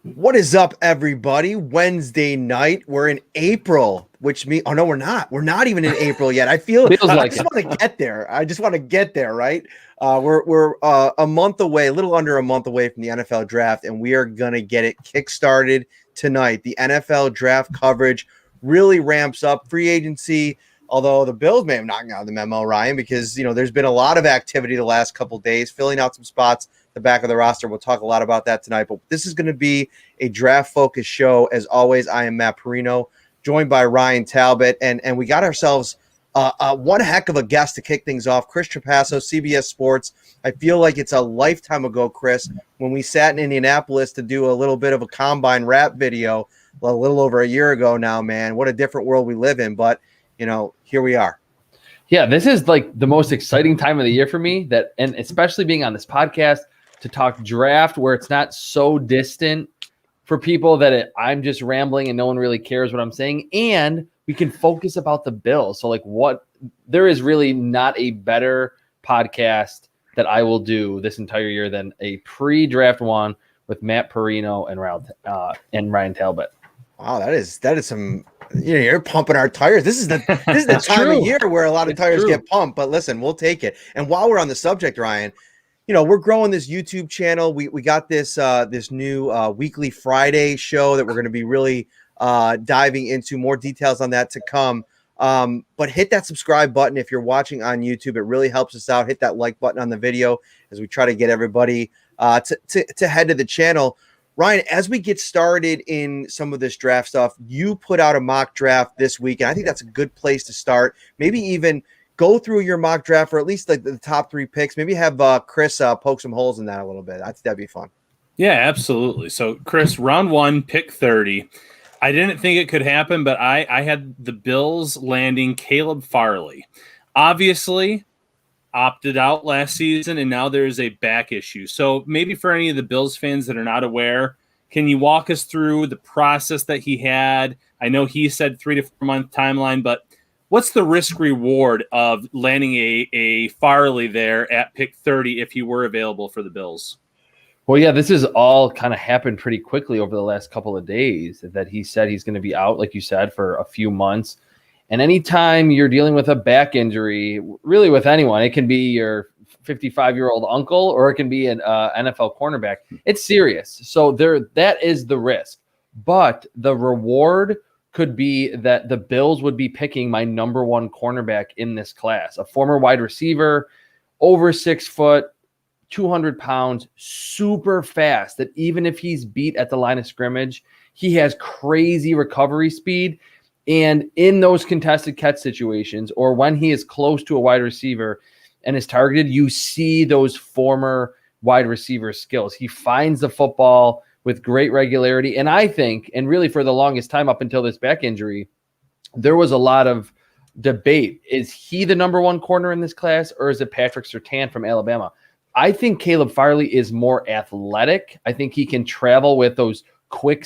What is up, everybody? Wednesday night. We're in April, which means, oh no, we're not. We're not even in April yet. Feels I like just it. want to get there. I just want to get there, right? We're a month away, a little under a month away from the NFL draft, and we are gonna get it kickstarted tonight. The NFL draft coverage really ramps up. Free agency, although the Bills may have not gotten the memo, Ryan, because there's been a lot of activity the last couple of days, filling out some spots the back of the roster. We'll talk a lot about that tonight, but this is going to be a draft focused show. As always, I am Matt Parrino, joined by Ryan Talbot, and we got ourselves one heck of a guest to kick things off. Chris Trapasso, CBS Sports. I feel like it's a lifetime ago, Chris, when we sat in Indianapolis to do a little bit of a combine rap video a little over a year ago now, man. What a different world we live in, but here we are. Yeah, this is like the most exciting time of the year for me, and especially being on this podcast to talk draft where it's not so distant for people that I'm just rambling and no one really cares what I'm saying, and we can focus about the Bills. So there is really not a better podcast that I will do this entire year than a pre-draft one with Matt Parrino and Ryan Talbot. Wow, that is some. You're pumping our tires. This is the time of year where a lot of tires get pumped. But listen, we'll take it. And while we're on the subject, Ryan, we're growing this YouTube channel. We got this new weekly Friday show that we're going to be really diving into. More details on that to come. But hit that subscribe button if you're watching on YouTube. It really helps us out. Hit that like button on the video as we try to get everybody to head to the channel. Ryan, as we get started in some of this draft stuff, you put out a mock draft this week, and I think that's a good place to start. Maybe even go through your mock draft, or at least like the top 3 picks. Maybe have Chris poke some holes in that a little bit. I think that'd be fun. Yeah, absolutely. So, Chris, round 1, pick 30. I didn't think it could happen, but I had the Bills landing Caleb Farley. Obviously, opted out last season, and now there's a back issue. So maybe for any of the Bills fans that are not aware, can you walk us through the process that he had? I know he said 3 to 4 month timeline, but what's the risk reward of landing a Farley there at pick 30 if he were available for the Bills? Well, yeah, this has all kind of happened pretty quickly over the last couple of days that he said he's going to be out, like you said, for a few months. And anytime you're dealing with a back injury, really with anyone, it can be your 55-year-old uncle or it can be an NFL cornerback. It's serious. So that is the risk. But the reward could be that the Bills would be picking my number 1 cornerback in this class, a former wide receiver, over 6 foot, 200 pounds, super fast, that even if he's beat at the line of scrimmage, he has crazy recovery speed. And in those contested catch situations, or when he is close to a wide receiver and is targeted, you see those former wide receiver skills. He finds the football with great regularity. And I think, and really for the longest time up until this back injury, there was a lot of debate. Is he the number 1 corner in this class, or is it Patrick Surtain from Alabama? I think Caleb Farley is more athletic. I think he can travel with those quick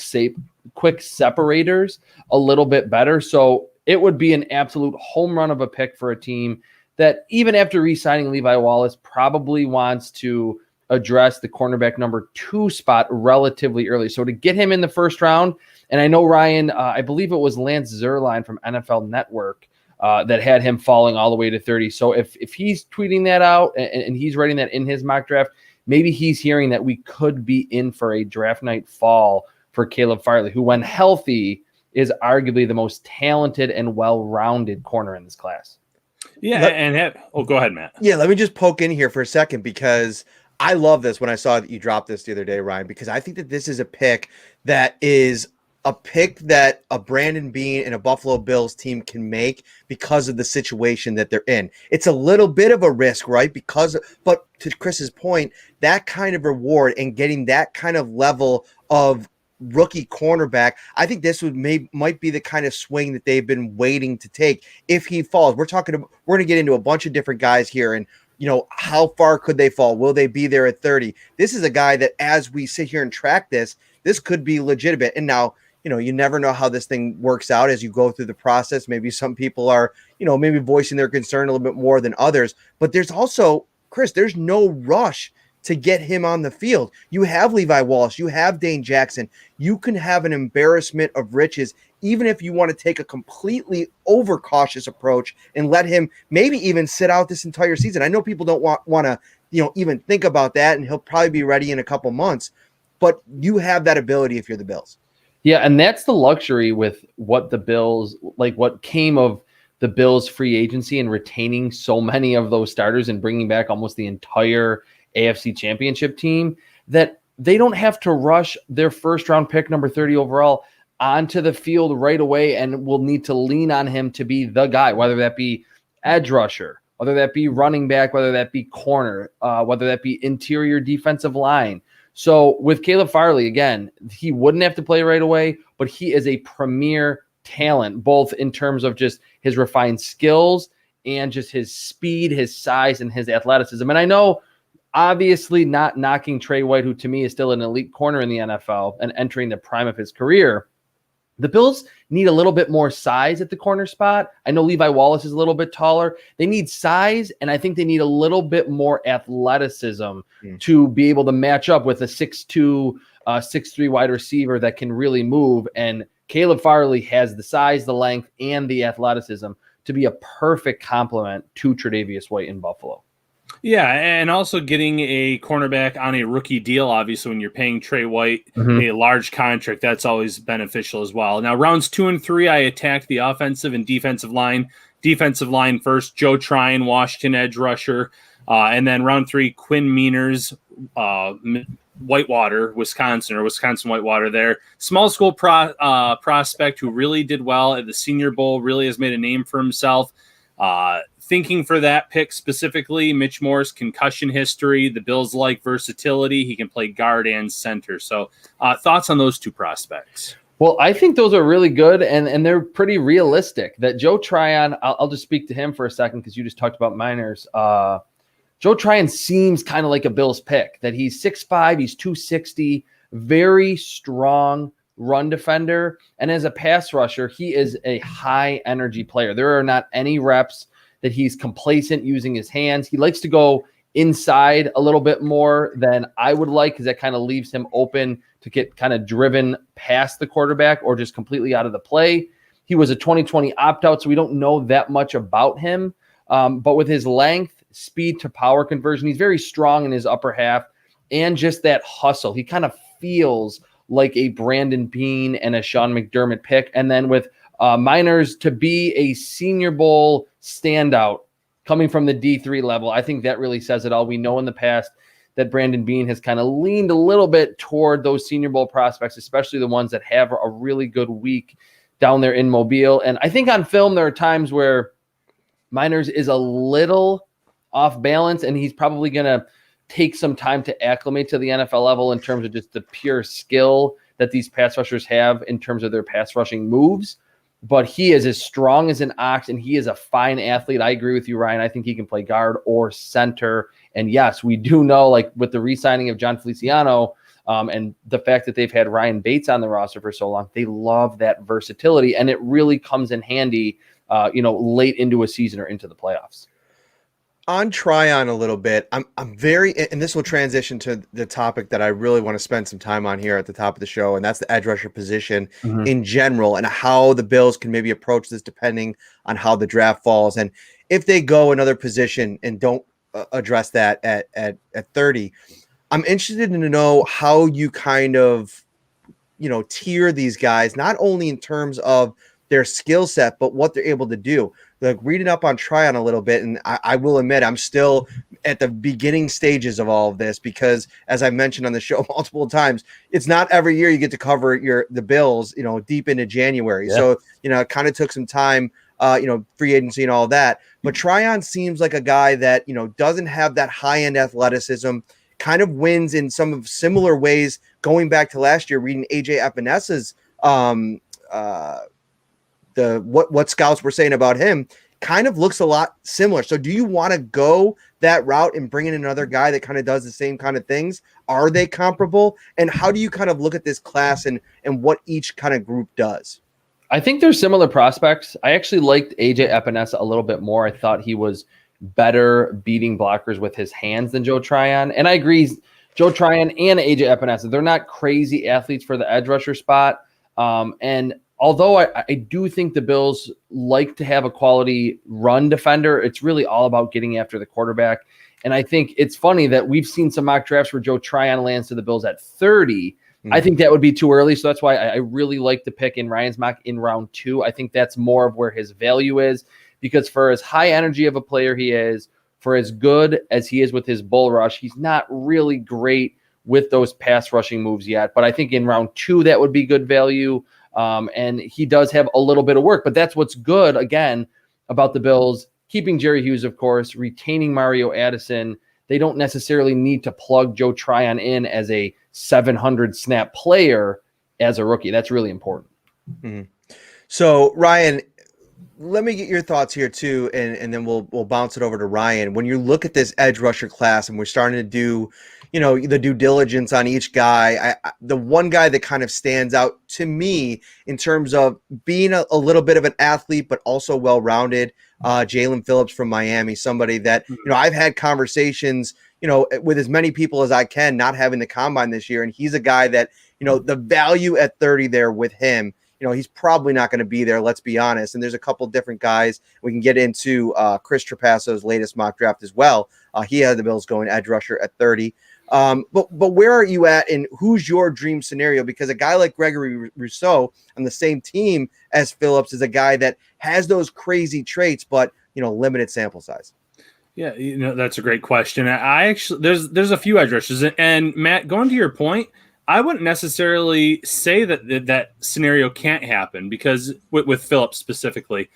separators a little bit better. So it would be an absolute home run of a pick for a team that, even after re-signing Levi Wallace, probably wants to address the cornerback number 2 spot relatively early. So to get him in the first round, and I know Ryan, I believe it was Lance Zierlein from NFL Network that had him falling all the way to 30. So if he's tweeting that out and he's writing that in his mock draft, maybe he's hearing that we could be in for a draft night fall for Caleb Farley, who, when healthy, is arguably the most talented and well-rounded corner in this class. Yeah, go ahead, Matt. Yeah, let me just poke in here for a second, because I love this when I saw that you dropped this the other day, Ryan, because I think that this is a pick that a Brandon Beane and a Buffalo Bills team can make because of the situation that they're in. It's a little bit of a risk, right? But to Chris's point, that kind of reward and getting that kind of level of rookie cornerback, I think this might be the kind of swing that they've been waiting to take if he falls. We're going to get into a bunch of different guys here, and how far could they fall? Will they be there at 30? This is a guy that, as we sit here and track this could be legitimate. And now, you never know how this thing works out as you go through the process. Maybe some people are, maybe voicing their concern a little bit more than others, but there's also, Chris, there's no rush to get him on the field. You have Levi Wallace, you have Dane Jackson. You can have an embarrassment of riches, even if you want to take a completely overcautious approach and let him maybe even sit out this entire season. I know people don't want to, even think about that, and he'll probably be ready in a couple months, but you have that ability if you're the Bills. Yeah, and that's the luxury with what the Bills, like what came of the Bills free agency and retaining so many of those starters and bringing back almost the entire AFC Championship team, that they don't have to rush their first round pick, number 30 overall, onto the field right away, and will need to lean on him to be the guy, whether that be edge rusher, whether that be running back, whether that be corner, whether that be interior defensive line. So with Caleb Farley, again, he wouldn't have to play right away, but he is a premier talent, both in terms of just his refined skills and just his speed, his size, and his athleticism. And I know, obviously, not knocking Trey White, who to me is still an elite corner in the NFL and entering the prime of his career, the Bills need a little bit more size at the corner spot. I know Levi Wallace is a little bit taller. They need size, and I think they need a little bit more athleticism to be able to match up with a 6'2", 6'3" wide receiver that can really move. And Caleb Farley has the size, the length, and the athleticism to be a perfect complement to Tre'Davious White in Buffalo. Yeah, and also getting a cornerback on a rookie deal, obviously, when you're paying Trey White a large contract, that's always beneficial as well. Now, rounds 2 and 3, I attacked the offensive and defensive line. Defensive line first, Joe Tryon, Washington edge rusher. And then round 3, Quinn Meaners, Whitewater, Wisconsin Whitewater there. Small school prospect who really did well at the Senior Bowl, really has made a name for himself. Thinking for that pick specifically, Mitch Moore's concussion history, the Bills like versatility. He can play guard and center. So thoughts on those two prospects? Well, I think those are really good, and they're pretty realistic. That Joe Tryon, I'll just speak to him for a second because you just talked about Miners. Joe Tryon seems kind of like a Bills pick, that he's 6'5", he's 260, very strong run defender. And as a pass rusher, he is a high energy player. There are not any reps that he's complacent using his hands. He likes to go inside a little bit more than I would like, because that kind of leaves him open to get kind of driven past the quarterback or just completely out of the play. He was a 2020 opt-out, so we don't know that much about him. But with his length, speed to power conversion, he's very strong in his upper half, and just that hustle. He kind of feels like a Brandon Beane and a Sean McDermott pick. And then with Miners to be a Senior Bowl standout coming from the D3 level, I think that really says it all. We know in the past that Brandon Beane has kind of leaned a little bit toward those Senior Bowl prospects, especially the ones that have a really good week down there in Mobile. And I think on film, there are times where Miners is a little off balance, and he's probably going to take some time to acclimate to the NFL level in terms of just the pure skill that these pass rushers have in terms of their pass rushing moves. But he is as strong as an ox, and he is a fine athlete. I agree with you, Ryan. I think he can play guard or center. And yes, we do know, like with the re-signing of John Feliciano and the fact that they've had Ryan Bates on the roster for so long, they love that versatility, and it really comes in handy, late into a season or into the playoffs. On Tryon a little bit, I'm very, and this will transition to the topic that I really want to spend some time on here at the top of the show, and that's the edge rusher position in general, and how the Bills can maybe approach this depending on how the draft falls, and if they go another position and don't address that at 30. I'm interested to know how you kind of, tier these guys, not only in terms of their skill set, but what they're able to do. Like reading up on Tryon a little bit, and I will admit I'm still at the beginning stages of all of this, because as I mentioned on the show multiple times, it's not every year you get to cover the Bills, deep into January. Yeah. So, it kind of took some time, free agency and all that. But Tryon seems like a guy that, doesn't have that high-end athleticism, kind of wins in some of similar ways, going back to last year, reading AJ Epinessa's what scouts were saying about him, kind of looks a lot similar. So do you want to go that route and bring in another guy that kind of does the same kind of things? Are they comparable? And how do you kind of look at this class and what each kind of group does? I think they're similar prospects. I actually liked AJ Epinesa a little bit more. I thought he was better beating blockers with his hands than Joe Tryon. And I agree, Joe Tryon and AJ Epinesa, they're not crazy athletes for the edge rusher spot. And although I do think the Bills like to have a quality run defender, it's really all about getting after the quarterback. And I think it's funny that we've seen some mock drafts where Joe Tryon lands to the Bills at 30. Mm-hmm. I think that would be too early. So that's why I really like the pick in Ryan's mock in round 2. I think that's more of where his value is, because for as high energy of a player he is, for as good as he is with his bull rush, he's not really great with those pass rushing moves yet. But I think in round 2, that would be good value. And he does have a little bit of work, but that's what's good, again, about the Bills. Keeping Jerry Hughes, of course, retaining Mario Addison. They don't necessarily need to plug Joe Tryon in as a 700 snap player as a rookie. That's really important. Mm-hmm. So, Ryan, let me get your thoughts here too, and then we'll bounce it over to Ryan. When you look at this edge rusher class, and we're starting to do, the due diligence on each guy, the one guy that kind of stands out to me in terms of being a little bit of an athlete, but also well-rounded, Jalen Phillips from Miami, somebody that, I've had conversations, with as many people as I can, not having the combine this year. And he's a guy that, the value at 30 there with him, he's probably not going to be there, let's be honest. And there's a couple different guys. We can get into Chris Trapasso's latest mock draft as well. He had the Bills going edge rusher at 30. But where are you at, and who's your dream scenario? Because a guy like Gregory Rousseau on the same team as Phillips is a guy that has those crazy traits, but, limited sample size. Yeah, that's a great question. I actually, there's a few edge rushers, and Matt, going to your point, I wouldn't necessarily say that scenario can't happen, because with Phillips specifically,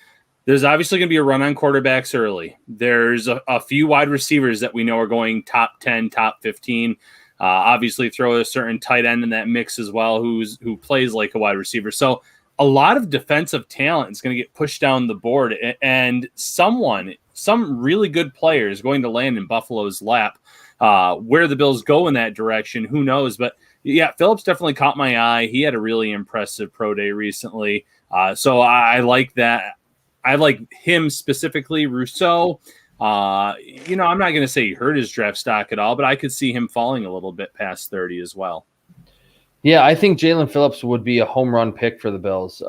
there's obviously going to be a run on quarterbacks early. There's a few wide receivers that we know are going top 10, top 15. Obviously throw a certain tight end in that mix as well, who plays like a wide receiver. So a lot of defensive talent is going to get pushed down the board, and some really good player is going to land in Buffalo's lap. Where the Bills go in that direction, who knows? But yeah, Phillips definitely caught my eye. He had a really impressive pro day recently. So I like that. I like him specifically. Rousseau, I'm not going to say he hurt his draft stock at all, but I could see him falling a little bit past 30 as well. Yeah, I think Jalen Phillips would be a home run pick for the Bills.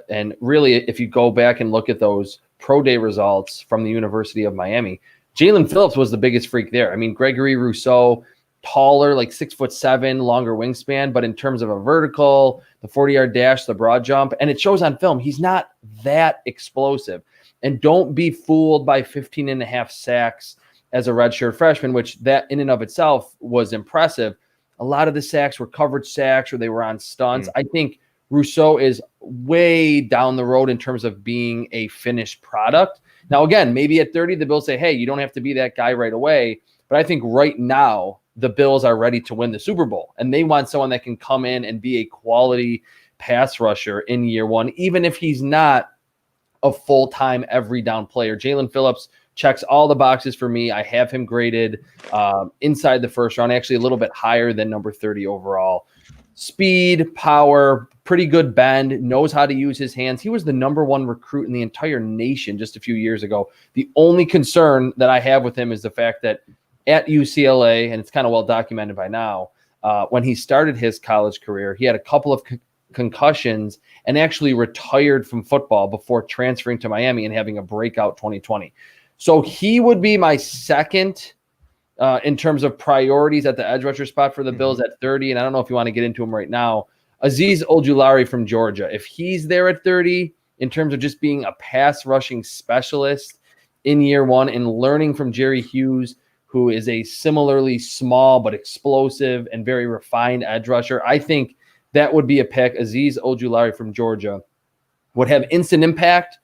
And really, if you go back and look at those pro day results from the University of Miami, Jalen Phillips was the biggest freak there. I mean, Gregory Rousseau, taller, like 6'7", longer wingspan, but in terms of a vertical, the 40-yard dash, the broad jump, and it shows on film, he's not that explosive. And don't be fooled by 15 and a half sacks as a redshirt freshman, which that in and of itself was impressive. A lot of the sacks were coverage sacks or they were on stunts. I think Rousseau is way down the road in terms of being a finished product. Now, again, maybe at 30, the Bills say, hey, you don't have to be that guy right away. But I think right now, the Bills are ready to win the Super Bowl, and they want someone that can come in and be a quality pass rusher in year one, even if he's not a full-time every down player. Jalen Phillips checks all the boxes for me. I have him graded inside the first round, actually a little bit higher than number 30 overall. Speed, power, pretty good bend, knows how to use his hands. He was the number 1 recruit in the entire nation just a few years ago. The only concern that I have with him is the fact that at UCLA, and it's kind of well documented by now, when he started his college career, he had a couple of concussions and actually retired from football before transferring to Miami and having a breakout 2020. So he would be my second in terms of priorities at the edge rusher spot for the Bills at 30. And I don't know if you want to get into him right now. Azeez Ojulari from Georgia. If he's there at 30 in terms of just being a pass rushing specialist in year one and learning from Jerry Hughes, who is a similarly small but explosive and very refined edge rusher, I think that would be a pick. Azeez Ojulari from Georgia would have instant impact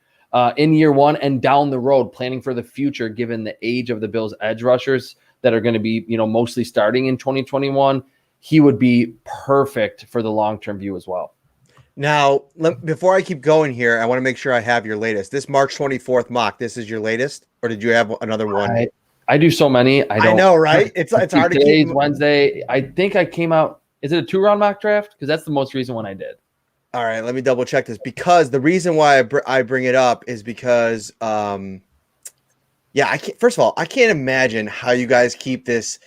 in year one and down the road, planning for the future, given the age of the Bills edge rushers that are going to be, mostly starting in 2021. He would be perfect for the long-term view as well. Now, before I keep going here, I want to make sure I have your latest. This March 24th mock, this is your latest, or did you have another one? I do so many. I know, right? It's hard to keep. Wednesday. I think I came out. Is it a 2-round mock draft? Because that's the most recent one I did. All right, let me double check this, because the reason why I bring it up is because Yeah, I can't. First of all, I can't imagine how you guys keep this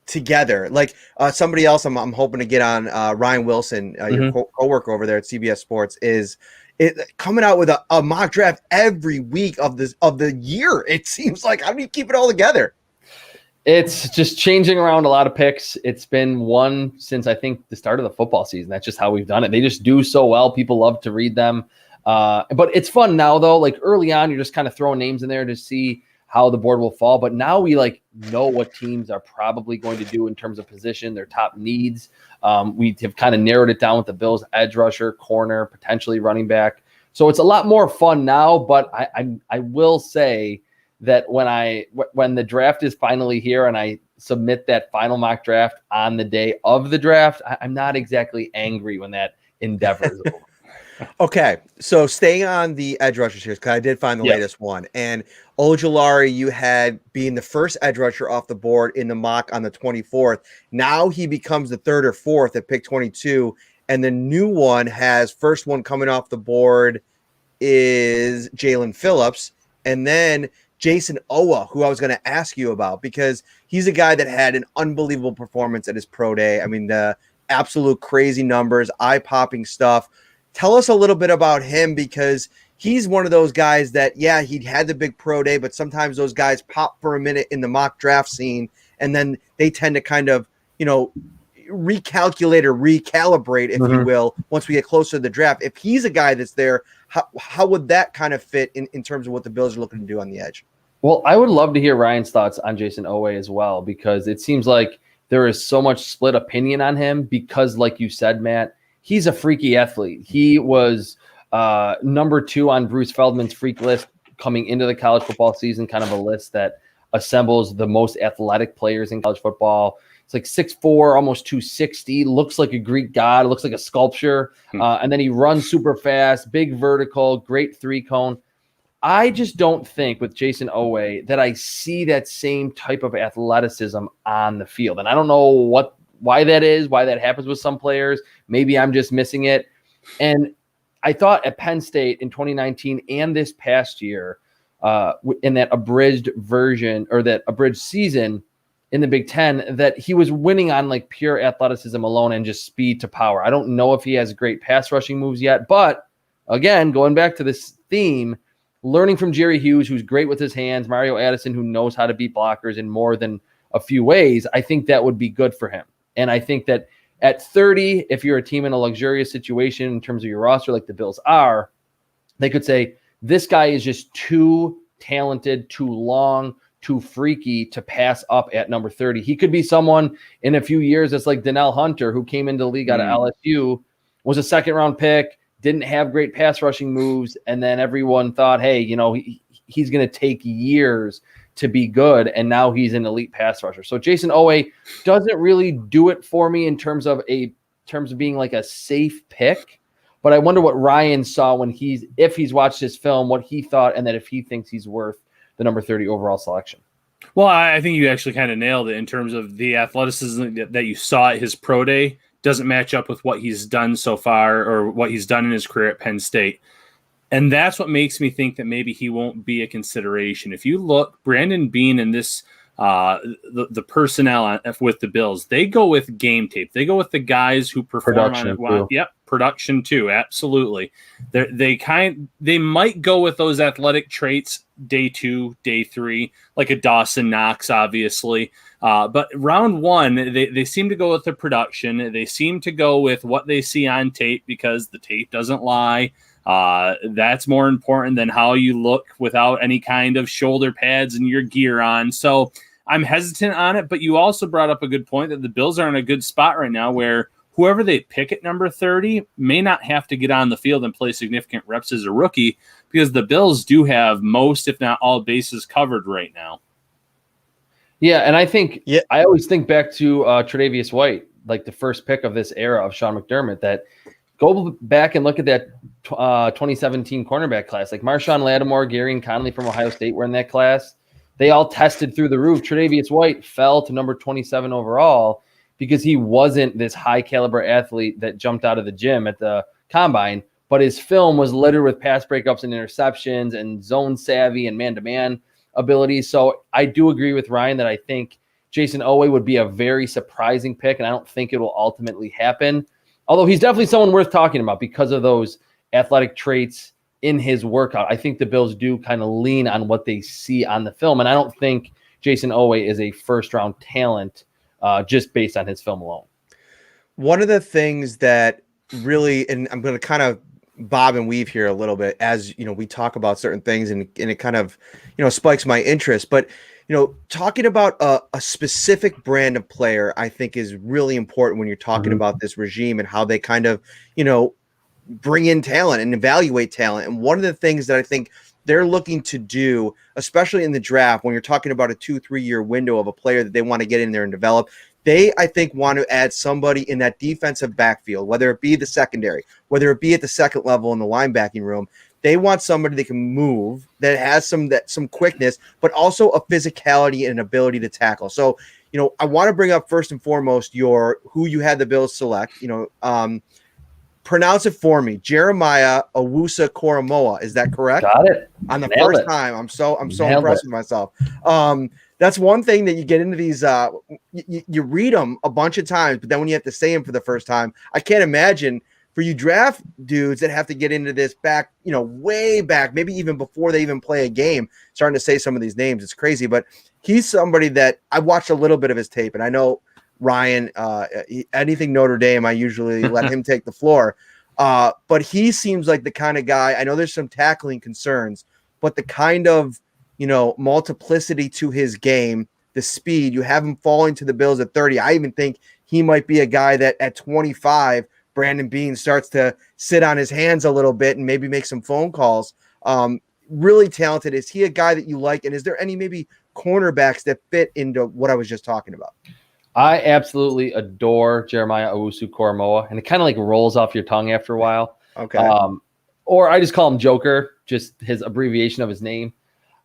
together. Like somebody else, I'm hoping to get on Ryan Wilson, your coworker over there at CBS Sports, is coming out with a mock draft every week of the year. It seems like, how do you keep it all together? It's just changing around a lot of picks. It's been one since I think the start of the football season. That's just how we've done it. They just do so well. People love to read them. But it's fun now, though. Like early on, you're just kind of throwing names in there to see how the board will fall. But now we know what teams are probably going to do in terms of position, their top needs. We have kind of narrowed it down with the Bills edge rusher, corner, potentially running back. So it's a lot more fun now. But I will say that when the draft is finally here and I submit that final mock draft on the day of the draft, I'm not exactly angry when that endeavor is over. Okay, so staying on the edge rushers here, because I did find the latest one. And Ojulari, you had being the first edge rusher off the board in the mock on the 24th. Now he becomes the third or fourth at pick 22. And the new one has first one coming off the board is Jalen Phillips. And then Jason Oweh, who I was going to ask you about, because he's a guy that had an unbelievable performance at his pro day. I mean, the absolute crazy numbers, eye-popping stuff. Tell us a little bit about him, because he's one of those guys that, yeah, he had the big pro day, but sometimes those guys pop for a minute in the mock draft scene, and then they tend to kind of, recalculate or recalibrate, if you will, once we get closer to the draft. If he's a guy that's there, how would that kind of fit in terms of what the Bills are looking to do on the edge? Well, I would love to hear Ryan's thoughts on Jason Oweh as well, because it seems like there is so much split opinion on him because, like you said, Matt, he's a freaky athlete. He was number 2 on Bruce Feldman's freak list coming into the college football season, kind of a list that assembles the most athletic players in college football. It's like 6'4", almost 260, looks like a Greek god, looks like a sculpture. And then he runs super fast, big vertical, great 3-cone. I just don't think with Jason Oweh that I see that same type of athleticism on the field. And I don't know why that is, why that happens with some players. Maybe I'm just missing it. And I thought at Penn State in 2019 and this past year, in that abridged version or that abridged season in the Big Ten, that he was winning on like pure athleticism alone and just speed to power. I don't know if he has great pass rushing moves yet, but again, going back to this theme, learning from Jerry Hughes, who's great with his hands, Mario Addison, who knows how to beat blockers in more than a few ways, I think that would be good for him. And I think that at 30, if you're a team in a luxurious situation in terms of your roster, like the Bills are, they could say, this guy is just too talented, too long, too freaky to pass up at number 30. He could be someone in a few years that's like Donnell Hunter, who came into the league out of LSU, was a second-round pick, didn't have great pass rushing moves, and then everyone thought, hey, he's going to take years to be good, and now he's an elite pass rusher. So Jason Oweh doesn't really do it for me in terms of being like a safe pick, but I wonder what Ryan saw if he's watched his film, what he thought, and that if he thinks he's worth the number 30 overall selection. Well, I think you actually kind of nailed it in terms of the athleticism that you saw at his pro day doesn't match up with what he's done so far or what he's done in his career at Penn State. And that's what makes me think that maybe he won't be a consideration. If you look, Brandon Beane and this, the personnel with the Bills, they go with game tape. They go with the guys who perform on it. Well, yep, production too, absolutely. They might go with those athletic traits day 2, day 3, like a Dawson Knox, obviously. But round 1, they seem to go with the production. They seem to go with what they see on tape because the tape doesn't lie. That's more important than how you look without any kind of shoulder pads and your gear on. So I'm hesitant on it, but you also brought up a good point that the Bills are in a good spot right now where whoever they pick at number 30 may not have to get on the field and play significant reps as a rookie because the Bills do have most, if not all, bases covered right now. Yeah, and I think I always think back to Tre'Davious White, like the first pick of this era of Sean McDermott, that go back and look at that 2017 cornerback class. Like Marshawn Lattimore, Gary and Conley from Ohio State were in that class. They all tested through the roof. Tre'Davious White fell to number 27 overall because he wasn't this high caliber athlete that jumped out of the gym at the combine, but his film was littered with pass breakups and interceptions and zone savvy and man-to-man abilities. So I do agree with Ryan that I think Jason Oweh would be a very surprising pick, and I don't think it will ultimately happen. Although he's definitely someone worth talking about because of those athletic traits in his workout. I think the Bills do kind of lean on what they see on the film, and I don't think Jason Oweh is a first-round talent just based on his film alone. One of the things that really, and I'm going to kind of bob and weave here a little bit as, we talk about certain things and it kind of, spikes my interest, but, talking about a specific brand of player, I think is really important when you're talking about this regime and how they kind of, bring in talent and evaluate talent. And one of the things that I think they're looking to do, especially in the draft, when you're talking about a 2-3 year window of a player that they want to get in there and develop, they, I think, want to add somebody in that defensive backfield, whether it be the secondary, whether it be at the second level in the linebacking room. They want somebody that can move, that has some quickness, but also a physicality and an ability to tackle. So, I want to bring up first and foremost who you had the Bills select. Pronounce it for me. Jeremiah Owusu-Koramoah. Is that correct? Got it. On the first time. I'm so impressed with myself. That's one thing that you get into these. You read them a bunch of times, but then when you have to say them for the first time, I can't imagine for you draft dudes that have to get into this back, way back, maybe even before they even play a game, starting to say some of these names. It's crazy, but he's somebody that I watched a little bit of his tape, and I know Ryan, anything Notre Dame, I usually let him take the floor. But he seems like the kind of guy, I know there's some tackling concerns, but the kind of, multiplicity to his game, the speed, you have him falling to the Bills at 30. I even think he might be a guy that at 25, Brandon Beane starts to sit on his hands a little bit and maybe make some phone calls. Really talented. Is he a guy that you like? And is there any maybe cornerbacks that fit into what I was just talking about? I absolutely adore Jeremiah Owusu-Koramoah, and it kind of like rolls off your tongue after a while. Okay. Or I just call him Joker, just his abbreviation of his name.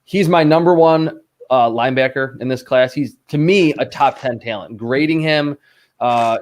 He's my number one linebacker in this class. He's, to me, a top 10 talent. Grading him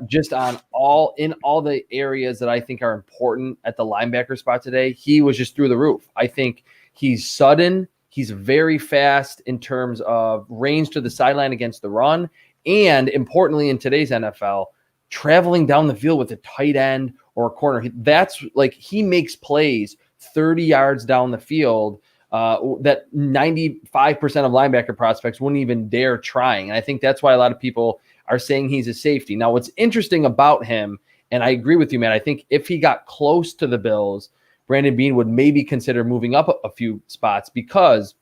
just on all the areas that I think are important at the linebacker spot today, he was just through the roof. I think he's sudden. He's very fast in terms of range to the sideline against the run. And importantly, in today's NFL, traveling down the field with a tight end or a corner, that's like he makes plays 30 yards down the field that 95% of linebacker prospects wouldn't even dare trying. And I think that's why a lot of people are saying he's a safety. Now, what's interesting about him, and I agree with you, man, I think if he got close to the Bills, Brandon Beane would maybe consider moving up a few spots because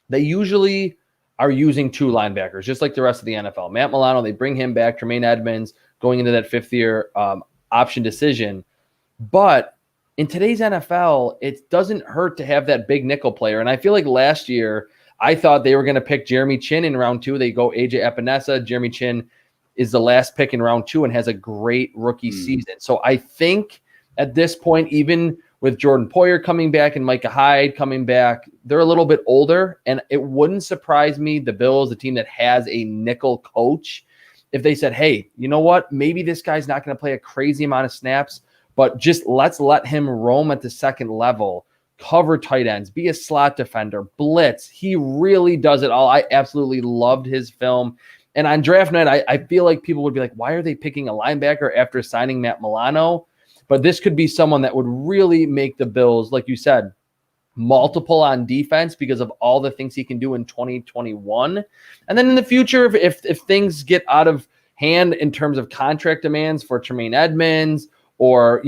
they usually are using two linebackers, just like the rest of the NFL. Matt Milano, they bring him back, Tremaine Edmonds, going into that fifth-year option decision. But in today's NFL, it doesn't hurt to have that big nickel player. And I feel like last year, I thought they were going to pick Jeremy Chin in round 2. They go AJ Epinesa. Jeremy Chin is the last pick in round 2 and has a great rookie season. So I think at this point, even with Jordan Poyer coming back and Micah Hyde coming back, they're a little bit older, and it wouldn't surprise me, the Bills, the team that has a nickel coach, if they said, hey, you know what, maybe this guy's not going to play a crazy amount of snaps, but just let's let him roam at the second level, cover tight ends, be a slot defender, blitz. He really does it all. I absolutely loved his film. And on draft night, I feel like people would be like, why are they picking a linebacker after signing Matt Milano? But this could be someone that would really make the Bills, like you said, multiple on defense because of all the things he can do in 2021. And then in the future, if things get out of hand in terms of contract demands for Tremaine Edmonds, or,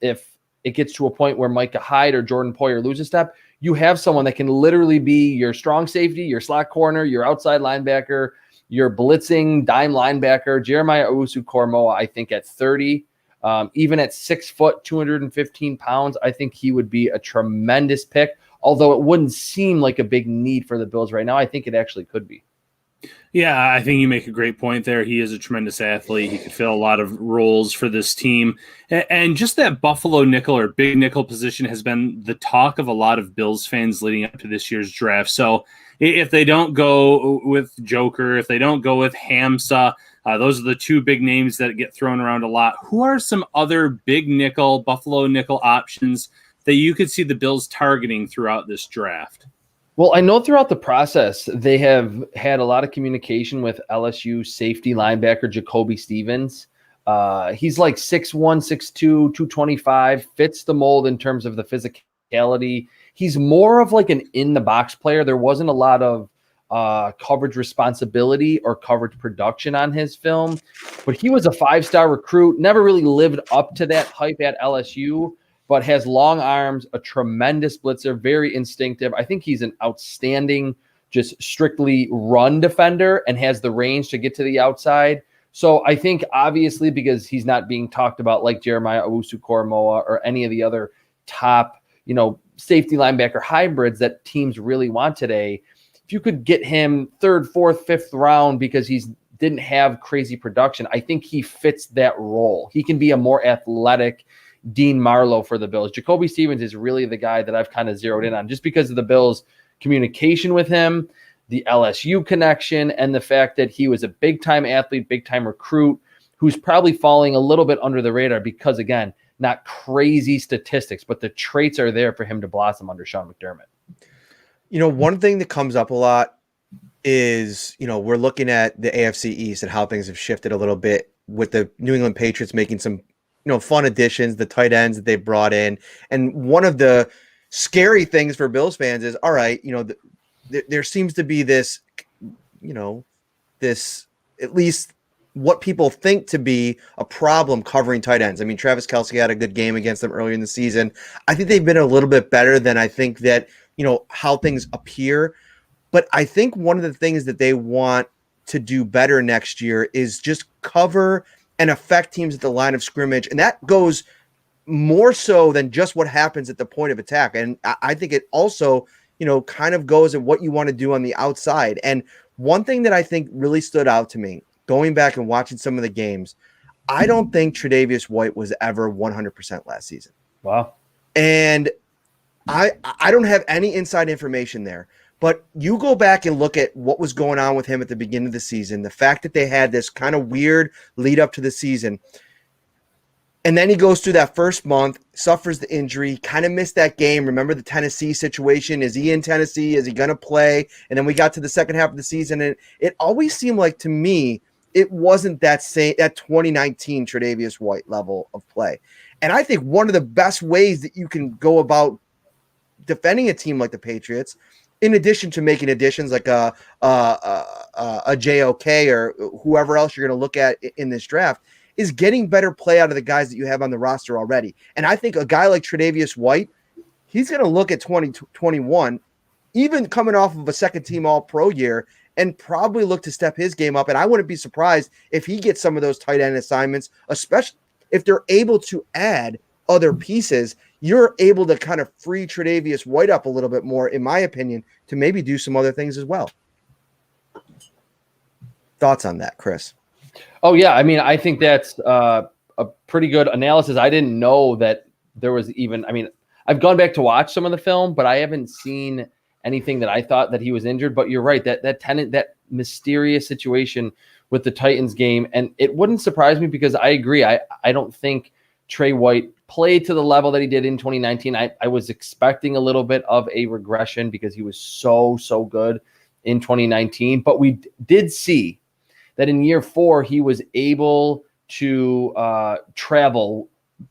if it gets to a point where Micah Hyde or Jordan Poyer lose a step, you have someone that can literally be your strong safety, your slot corner, your outside linebacker, your blitzing dime linebacker. Jeremiah Owusu-Koramoah, I think at 30, even at 6 foot, 215 pounds, I think he would be a tremendous pick. Although it wouldn't seem like a big need for the Bills right now, I think it actually could be. Yeah, I think you make a great point there. He is a tremendous athlete. He could fill a lot of roles for this team. And just that Buffalo nickel or big nickel position has been the talk of a lot of Bills fans leading up to this year's draft. So if they don't go with Joker, if they don't go with Hamza, those are the two big names that get thrown around a lot. Who are some other big nickel, Buffalo nickel options that you could see the Bills targeting throughout this draft? Well, I know throughout the process, they have had a lot of communication with LSU safety linebacker Jacoby Stevens. He's like 6'1", 6'2", 225, fits the mold in terms of the physicality. He's more of like an in-the-box player. There wasn't a lot of coverage responsibility or coverage production on his film, but he was a 5-star recruit, never really lived up to that hype at LSU, but has long arms, a tremendous blitzer, very instinctive. I think he's an outstanding, just strictly run defender and has the range to get to the outside. So I think obviously because he's not being talked about like Jeremiah Owusu-Koramoah or any of the other top, safety linebacker hybrids that teams really want today, if you could get him 3rd, 4th, 5th round because he didn't have crazy production, I think he fits that role. He can be a more athletic Dean Marlowe for the Bills. Jacoby Stevens is really the guy that I've kind of zeroed in on just because of the Bills' communication with him, the LSU connection, and the fact that he was a big-time athlete, big-time recruit who's probably falling a little bit under the radar because, again, not crazy statistics, but the traits are there for him to blossom under Sean McDermott. One thing that comes up a lot is, we're looking at the AFC East and how things have shifted a little bit with the New England Patriots making some, fun additions, the tight ends that they brought in. And one of the scary things for Bills fans is, all right, there seems to be this, this at least what people think to be a problem covering tight ends. I mean, Travis Kelce had a good game against them earlier in the season. I think they've been a little bit better than I think that, how things appear. But I think one of the things that they want to do better next year is just cover and affect teams at the line of scrimmage. And that goes more so than just what happens at the point of attack. And I think it also, kind of goes at what you want to do on the outside. And one thing that I think really stood out to me, going back and watching some of the games, I don't think Tre'Davious White was ever 100% last season. Wow. And I don't have any inside information there. But you go back and look at what was going on with him at the beginning of the season, the fact that they had this kind of weird lead up to the season. And then he goes through that first month, suffers the injury, kind of missed that game. Remember the Tennessee situation? Is he in Tennessee? Is he going to play? And then we got to the second half of the season, and it always seemed like to me it wasn't that 2019 Tre'Davious White level of play. And I think one of the best ways that you can go about defending a team like the Patriots, in addition to making additions like a JOK or whoever else you're going to look at in this draft, is getting better play out of the guys that you have on the roster already. And I think a guy like Tre'Davious White, he's going to look at 2021, even coming off of a second-team All-Pro year, and probably look to step his game up. And I wouldn't be surprised if he gets some of those tight end assignments, especially if they're able to add other pieces. You're able to kind of free Tre'Davious White up a little bit more, in my opinion, to maybe do some other things as well. Thoughts on that, Chris? Oh, yeah. I mean, I think that's a pretty good analysis. I didn't know that there was even – I mean, I've gone back to watch some of the film, but I haven't seen anything that I thought that he was injured. But you're right, that mysterious situation with the Titans game. And it wouldn't surprise me because I agree. I don't think Trey White played to the level that he did in 2019. I was expecting a little bit of a regression because he was so good in 2019. But we did see that in year 4, he was able to travel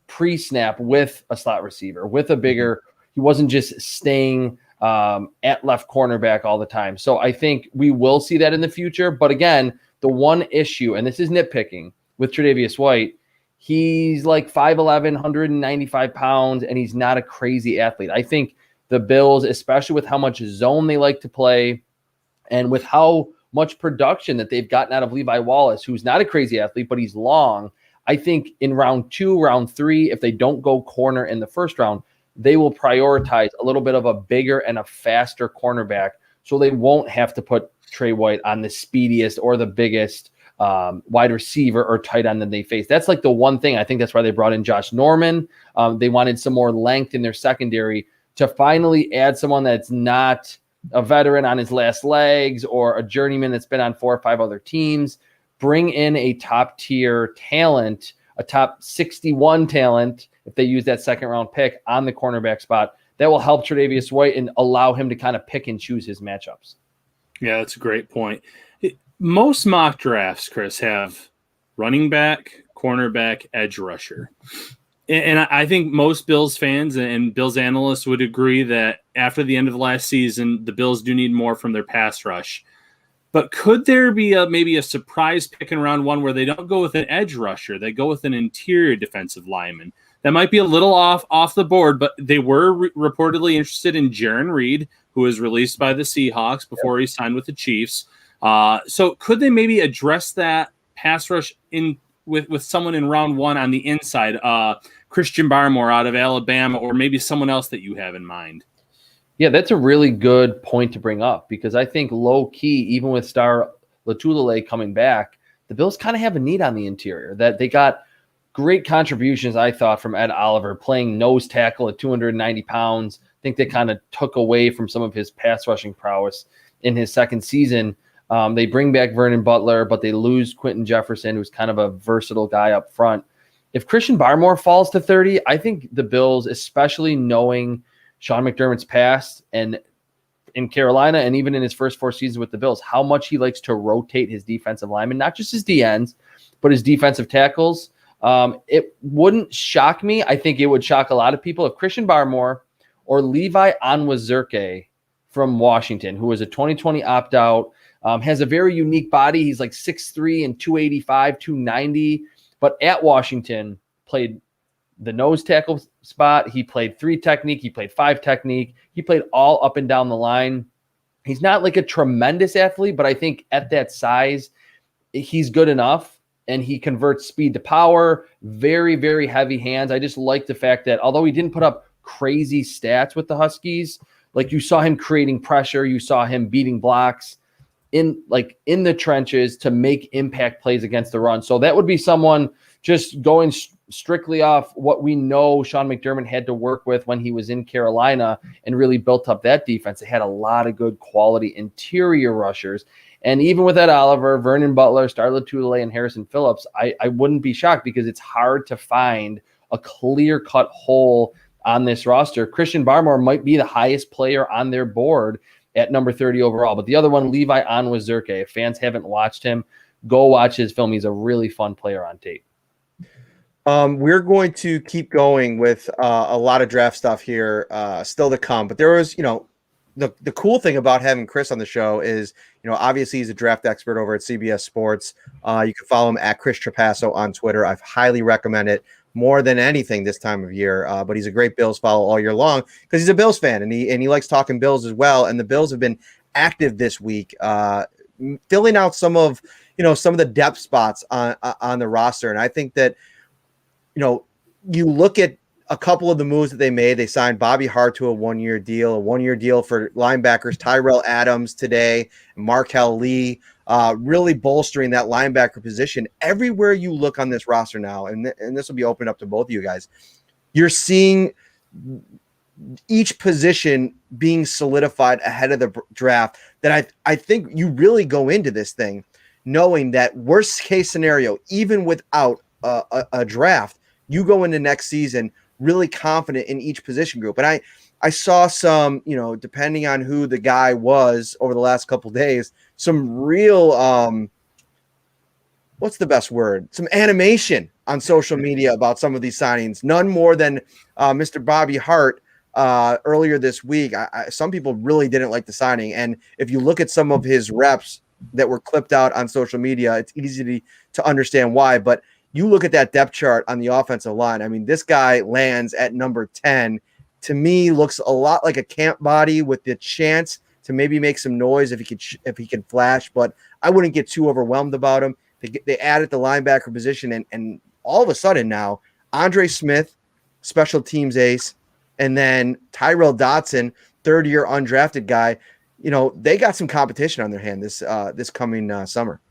pre-snap with a slot receiver, with a bigger – he wasn't just staying at left cornerback all the time. So I think we will see that in the future. But again, the one issue, and this is nitpicking, with Tre'Davious White, he's like 5'11", 195 pounds, and he's not a crazy athlete. I think the Bills, especially with how much zone they like to play and with how much production that they've gotten out of Levi Wallace, who's not a crazy athlete, but he's long, I think in round 2, round 3, if they don't go corner in the first round, they will prioritize a little bit of a bigger and a faster cornerback so they won't have to put Trey White on the speediest or the biggest wide receiver or tight end that they face. That's like the one thing. I think that's why they brought in Josh Norman. They wanted some more length in their secondary to finally add someone that's not a veteran on his last legs or a journeyman that's been on 4 or 5 other teams. Bring in a top-tier talent, a top 61 talent, if they use that second-round pick on the cornerback spot. that will help Tre'Davious White and allow him to kind of pick and choose his matchups. Yeah, that's a great point. Most mock drafts, Chris, have running back, cornerback, edge rusher. And I think most Bills fans and Bills analysts would agree that after the end of last season, the Bills do need more from their pass rush. But could there be maybe a surprise pick in round one where they don't go with an edge rusher, they go with an interior defensive lineman? That might be a little off the board, but they were reportedly interested in Jaron Reed, who was released by the Seahawks before he signed with the Chiefs. So could they maybe address that pass rush in with someone in round one on the inside, Christian Barmore out of Alabama, or maybe someone else that you have in mind? Yeah, that's a really good point to bring up, because I think low key, even with Star Lotulelei coming back, the Bills kind of have a need on the interior. That they got great contributions, I thought, from Ed Oliver playing nose tackle at 290 pounds. I think they kind of took away from some of his pass rushing prowess in his second season. They bring back Vernon Butler, but they lose Quentin Jefferson, who's kind of a versatile guy up front. If Christian Barmore falls to 30, I think the Bills, especially knowing Sean McDermott's past and in Carolina and even in his first 4 seasons with the Bills, how much he likes to rotate his defensive linemen, not just his DNs, but his defensive tackles. It wouldn't shock me. I think it would shock a lot of people if Christian Barmore or Levi Onwuzurike from Washington, who was a 2020 opt-out, has a very unique body. He's like 6'3" and 285, 290, but at Washington played the nose tackle spot. He played 3 technique. He played 5 technique. He played all up and down the line. He's not like a tremendous athlete, but I think at that size, he's good enough, and he converts speed to power. Very, very heavy hands. I just like the fact that although he didn't put up crazy stats with the Huskies, like you saw him creating pressure, you saw him beating blocks in the trenches to make impact plays against the run. So that would be someone just going strictly off what we know Sean McDermott had to work with when he was in Carolina and really built up that defense. They had a lot of good quality interior rushers. And even with Ed Oliver, Vernon Butler, Star Lotulelei, and Harrison Phillips, I wouldn't be shocked, because it's hard to find a clear-cut hole on this roster. Christian Barmore might be the highest player on their board at number 30 overall. But the other one, Levi Onwuzurike, if fans haven't watched him, go watch his film. He's a really fun player on tape. We're going to keep going with a lot of draft stuff here still to come. But there was, the cool thing about having Chris on the show is, obviously he's a draft expert over at CBS Sports. You can follow him at Chris Trapasso on Twitter. I highly recommend it more than anything this time of year. But he's a great Bills follow all year long because he's a Bills fan, and he likes talking Bills as well. And the Bills have been active this week, filling out some of the depth spots on the roster. And I think that, you look at a couple of the moves that they made. They signed Bobby Hart to a one-year deal for linebackers Tyrell Adams today, Markel Lee, really bolstering that linebacker position. Everywhere you look on this roster now, and this will be open up to both of you guys, you're seeing each position being solidified ahead of the draft. That I think you really go into this thing knowing that worst case scenario, even without a draft, you go into next season really confident in each position group. And I saw some, depending on who the guy was over the last couple of days, some real, what's the best word? Some animation on social media about some of these signings. None more than Mr. Bobby Hart earlier this week. Some people really didn't like the signing. And if you look at some of his reps that were clipped out on social media, it's easy to understand why. But you look at that depth chart on the offensive line. I mean, this guy lands at number 10. To me, looks a lot like a camp body with the chance to maybe make some noise if he can flash. But I wouldn't get too overwhelmed about him. They added the linebacker position, and all of a sudden now, Andre Smith, special teams ace, and then Tyrell Dodson, third-year undrafted guy. They got some competition on their hand this coming summer.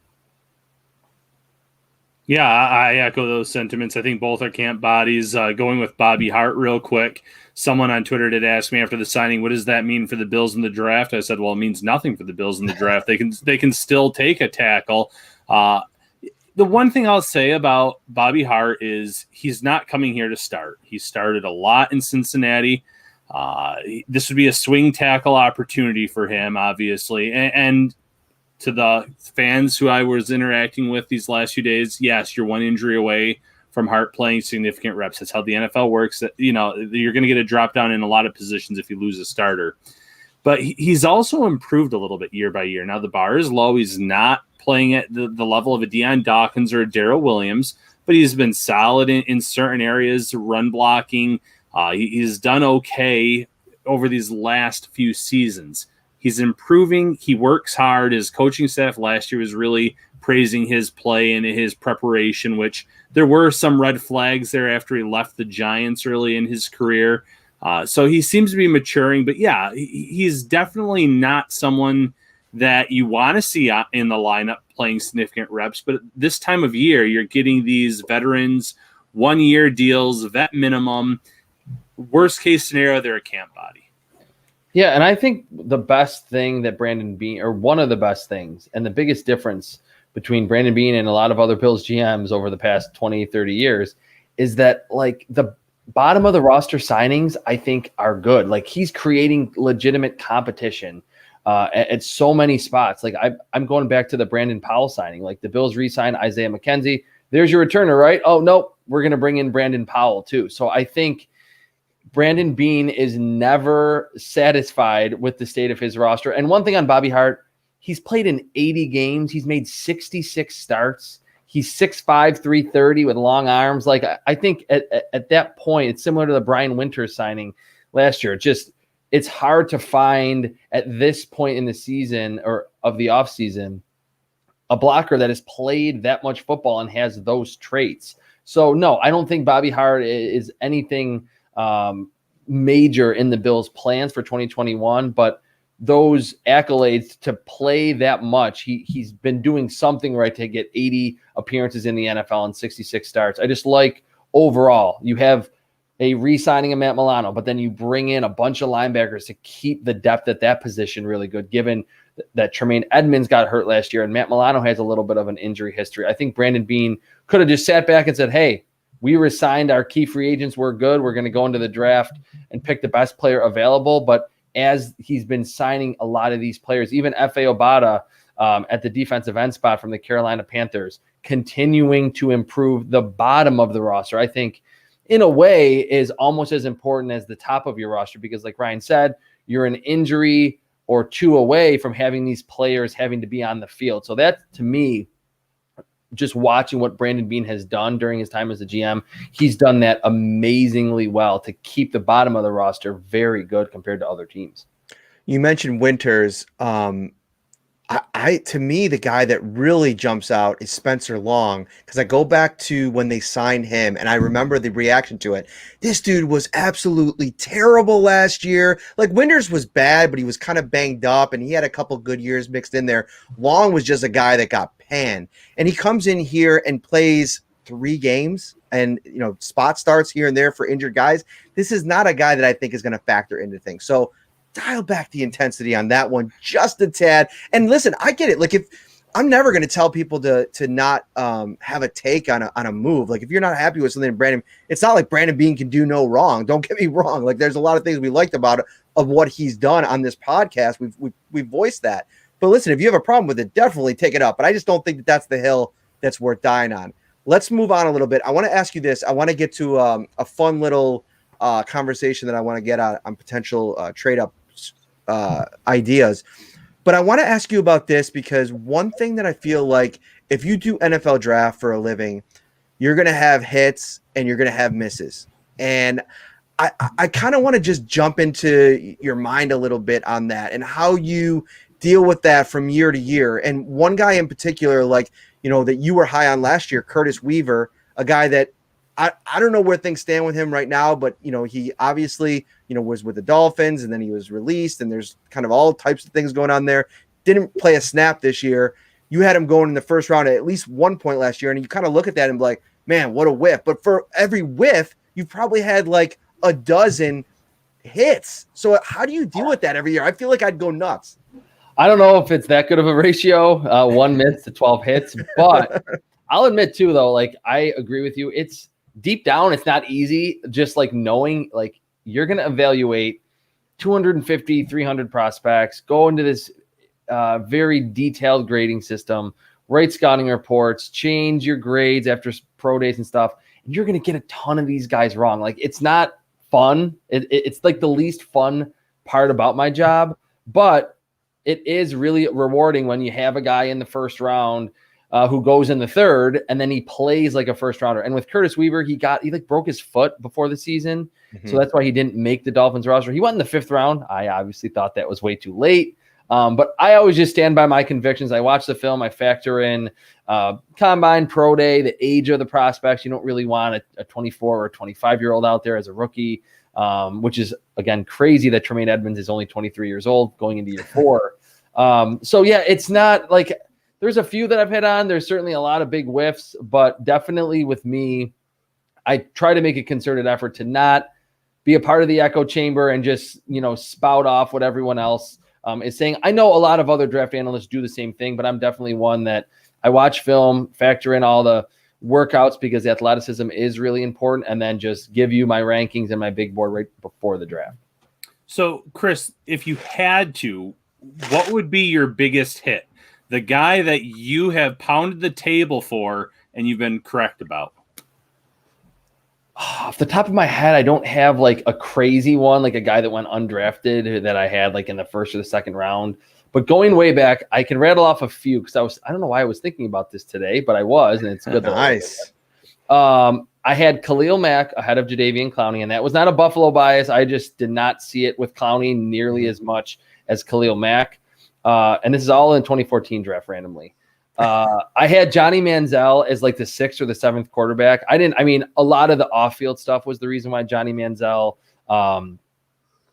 Yeah, I echo those sentiments. I think both are camp bodies. Going with Bobby Hart real quick. Someone on Twitter did ask me after the signing, what does that mean for the Bills in the draft? I said, well, it means nothing for the Bills in the draft. They can still take a tackle. The one thing I'll say about Bobby Hart is he's not coming here to start. He started a lot in Cincinnati. This would be a swing tackle opportunity for him, obviously. And to the fans who I was interacting with these last few days, yes, you're one injury away from Hart playing significant reps. That's how the NFL works. That, you know, you're going to get a drop down in a lot of positions if you lose a starter. But he's also improved a little bit year by year. Now the bar is low. He's not playing at the level of a Deion Dawkins or a Darrell Williams, but he's been solid in certain areas, run blocking. He's done okay over these last few seasons. He's improving. He works hard. His coaching staff last year was really praising his play and his preparation, which there were some red flags there after he left the Giants early in his career. So he seems to be maturing. But, yeah, he's definitely not someone that you want to see in the lineup playing significant reps. But this time of year, you're getting these veterans, 1-year deals, vet minimum. Worst case scenario, they're a camp body. Yeah, and I think the best thing that Brandon Beane, or one of the best things, and the biggest difference between Brandon Beane and a lot of other Bills GMs over the past 20, 30 years is that, like, the bottom of the roster signings, I think, are good. Like, he's creating legitimate competition at so many spots. Like, I'm going back to the Brandon Powell signing. Like, the Bills re-signed Isaiah McKenzie. There's your returner, right? Oh, nope, we're going to bring in Brandon Powell too. So I think Brandon Beane is never satisfied with the state of his roster. And one thing on Bobby Hart, he's played in 80 games. He's made 66 starts. He's 6'5", 330 with long arms. Like, I think at that point, it's similar to the Brian Winters signing last year. It's hard to find at this point in the season or of the offseason a blocker that has played that much football and has those traits. So, no, I don't think Bobby Hart is anything major in the Bills' plans for 2021, but those accolades to play that much, he's been doing something right to get 80 appearances in the NFL and 66 starts. I just like overall, you have a re-signing of Matt Milano, but then you bring in a bunch of linebackers to keep the depth at that position really good, given that Tremaine Edmonds got hurt last year and Matt Milano has a little bit of an injury history. I think Brandon Beane could have just sat back and said, hey, we resigned our key free agents. We're good. We're going to go into the draft and pick the best player available. But as he's been signing a lot of these players, even F.A. Obata at the defensive end spot from the Carolina Panthers, continuing to improve the bottom of the roster, I think in a way is almost as important as the top of your roster, because like Ryan said, you're an injury or two away from having these players having to be on the field. So that, to me, just watching what Brandon Beane has done during his time as a GM, he's done that amazingly well to keep the bottom of the roster very good compared to other teams. You mentioned Winters. To me, the guy that really jumps out is Spencer Long, because I go back to when they signed him and I remember the reaction to it. This dude was absolutely terrible last year. Like, Winters was bad, but he was kind of banged up and he had a couple good years mixed in there. Long was just a guy that got panned, and he comes in here and plays 3 games and, you know, spot starts here and there for injured guys. This is not a guy that I think is going to factor into things. So dial back the intensity on that one just a tad. And listen, I get it. Like, if I'm never going to tell people to not have a take on a move. Like, if you're not happy with something, Brandon, it's not like Brandon Beane can do no wrong. Don't get me wrong. Like, there's a lot of things we liked about it, of what he's done on this podcast. We've voiced that. But listen, if you have a problem with it, definitely take it up. But I just don't think that that's the hill that's worth dying on. Let's move on a little bit. I want to ask you this. I want to get to a fun little conversation that I want to get on potential trade up ideas. But I want to ask you about this, because one thing that I feel like, if you do NFL draft for a living, you're going to have hits and you're going to have misses. And I kind of want to just jump into your mind a little bit on that and how you deal with that from year to year. And one guy in particular, like, you know, that you were high on last year, Curtis Weaver, a guy that I don't know where things stand with him right now, but, you know, he obviously, you know, was with the Dolphins and then he was released, and there's kind of all types of things going on there. Didn't play a snap this year. You had him going in the first round at least one point last year, and you kind of look at that and be like, man, what a whiff. But for every whiff, you've probably had like a dozen hits. So how do you deal with that every year? I feel like I'd go nuts. I don't know if it's that good of a ratio, 1 miss to 12 hits, but I'll admit too, though, like, I agree with you. It's deep down, it's not easy. Just like knowing, like, you're going to evaluate 250, 300 prospects, go into this very detailed grading system, write scouting reports, change your grades after pro days and stuff. And you're going to get a ton of these guys wrong. Like, it's not fun. It's like the least fun part about my job, but it is really rewarding when you have a guy in the first round who goes in the third, and then he plays like a first rounder. And with Curtis Weaver, he like broke his foot before the season. Mm-hmm. So that's why he didn't make the Dolphins roster. He went in the 5th round. I obviously thought that was way too late. But I always just stand by my convictions. I watch the film. I factor in combine, pro day, the age of the prospects. You don't really want a 24 or 25-year-old out there as a rookie, which is, again, crazy that Tremaine Edmonds is only 23 years old going into year 4. So, yeah, it's not like – there's a few that I've hit on. There's certainly a lot of big whiffs, but definitely with me, I try to make a concerted effort to not be a part of the echo chamber and just, spout off what everyone else is saying. I know a lot of other draft analysts do the same thing, but I'm definitely one that I watch film, factor in all the workouts because athleticism is really important, and then just give you my rankings and my big board right before the draft. So, Chris, if you had to, what would be your biggest hit? The guy that you have pounded the table for and you've been correct about? Off the top of my head, I don't have like a crazy one, like a guy that went undrafted that I had like in the 1st or the 2nd round. But going way back, I can rattle off a few because I don't know why I was thinking about this today, but I was, and it's good. Nice. I had Khalil Mack ahead of Jadeveon Clowney, and that was not a Buffalo bias. I just did not see it with Clowney nearly as much as Khalil Mack. And this is all in 2014 draft randomly. I had Johnny Manziel as like the 6th or the 7th quarterback. A lot of the off-field stuff was the reason why Johnny Manziel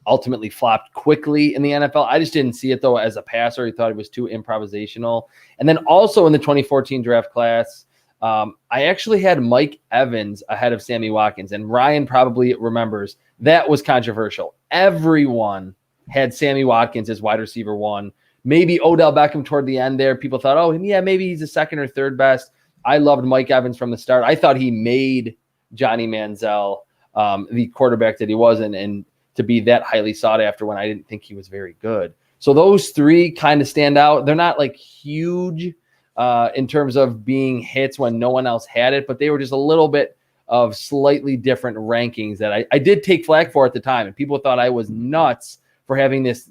ultimately flopped quickly in the NFL. I just didn't see it, though, as a passer. He thought it was too improvisational. And then also in the 2014 draft class, I actually had Mike Evans ahead of Sammy Watkins. And Ryan probably remembers that was controversial. Everyone had Sammy Watkins as wide receiver 1. Maybe Odell Beckham toward the end there. People thought, oh, yeah, maybe he's the 2nd or 3rd best. I loved Mike Evans from the start. I thought he made Johnny Manziel the quarterback that he was and to be that highly sought after when I didn't think he was very good. So those 3 kind of stand out. They're not like huge in terms of being hits when no one else had it, but they were just a little bit of slightly different rankings that I did take flack for at the time. And people thought I was nuts for having this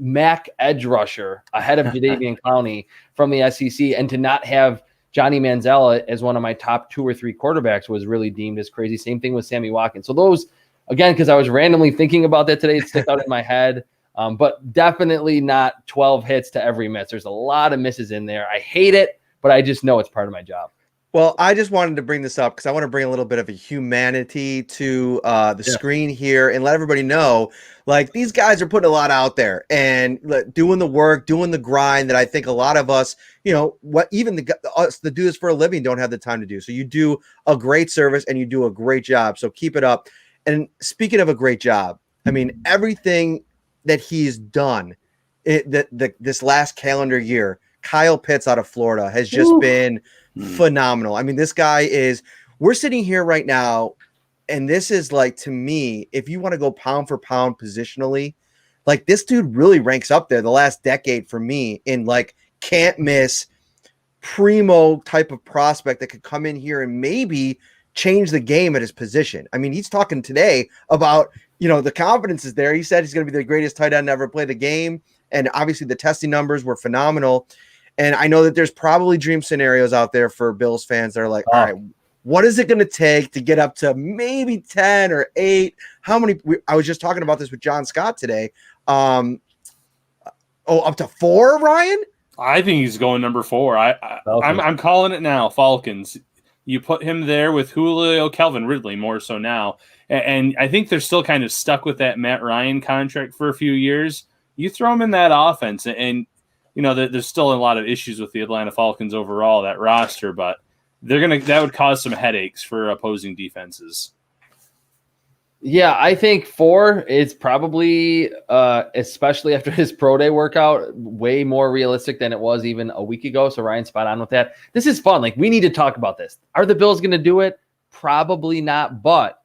Mac edge rusher ahead of Jadeveon Clowney from the SEC, and to not have Johnny Manziel as one of my top 2 or 3 quarterbacks was really deemed as crazy. Same thing with Sammy Watkins. So those, again, because I was randomly thinking about that today, it stuck out in my head. But definitely not 12 hits to every miss. There's a lot of misses in there. I hate it, but I just know it's part of my job. Well, I just wanted to bring this up because I want to bring a little bit of a humanity to the screen here and let everybody know, like, these guys are putting a lot out there and doing the work, doing the grind that I think a lot of us, us that do this for a living don't have the time to do. So you do a great service and you do a great job. So keep it up. And speaking of a great job, I mean, everything that he's done this last calendar year, Kyle Pitts out of Florida has just been phenomenal. I mean, this guy we're sitting here right now, and this is like, to me, if you want to go pound for pound positionally, like, this dude really ranks up there the last decade for me in like can't miss primo type of prospect that could come in here and maybe change the game at his position. I mean, he's talking today about, the confidence is there. He said he's going to be the greatest tight end to ever play the game. And obviously the testing numbers were phenomenal. And I know that there's probably dream scenarios out there for Bills fans that are like, all right, what is it going to take to get up to maybe 10 or 8? How many? I was just talking about this with John Scott today. Up to 4, Ryan? I think he's going number 4. I'm calling it now, Falcons. You put him there with Julio, Calvin Ridley more so now. And I think they're still kind of stuck with that Matt Ryan contract for a few years. You throw him in that offense and there's still a lot of issues with the Atlanta Falcons overall, that roster, but that would cause some headaches for opposing defenses. Yeah, I think 4 is probably, especially after his pro day workout, way more realistic than it was even a week ago. So Ryan's spot on with that. This is fun. Like, we need to talk about this. Are the Bills going to do it? Probably not, but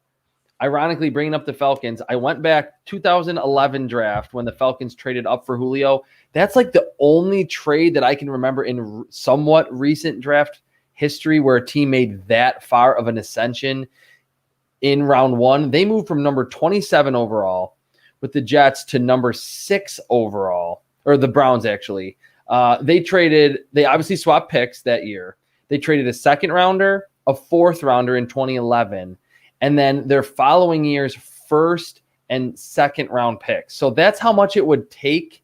ironically, bringing up the Falcons, I went back 2011 draft when the Falcons traded up for Julio. That's like the only trade that I can remember in somewhat recent draft history where a team made that far of an ascension in round one. They moved from number 27 overall with the Jets to number 6 overall, or the Browns actually. They obviously swapped picks that year. They traded a second rounder, a fourth rounder in 2011, and then their following year's first and second round picks. So that's how much it would take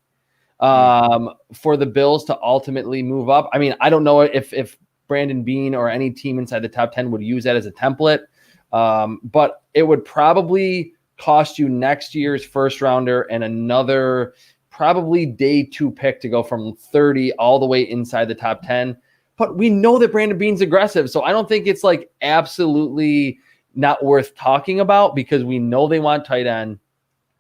for the Bills to ultimately move up. I mean, I don't know if Brandon Beane or any team inside the top 10 would use that as a template, but it would probably cost you next year's first rounder and another probably day 2 pick to go from 30 all the way inside the top 10. But we know that Brandon Beane's aggressive, so I don't think it's like absolutely not worth talking about because we know they want tight end.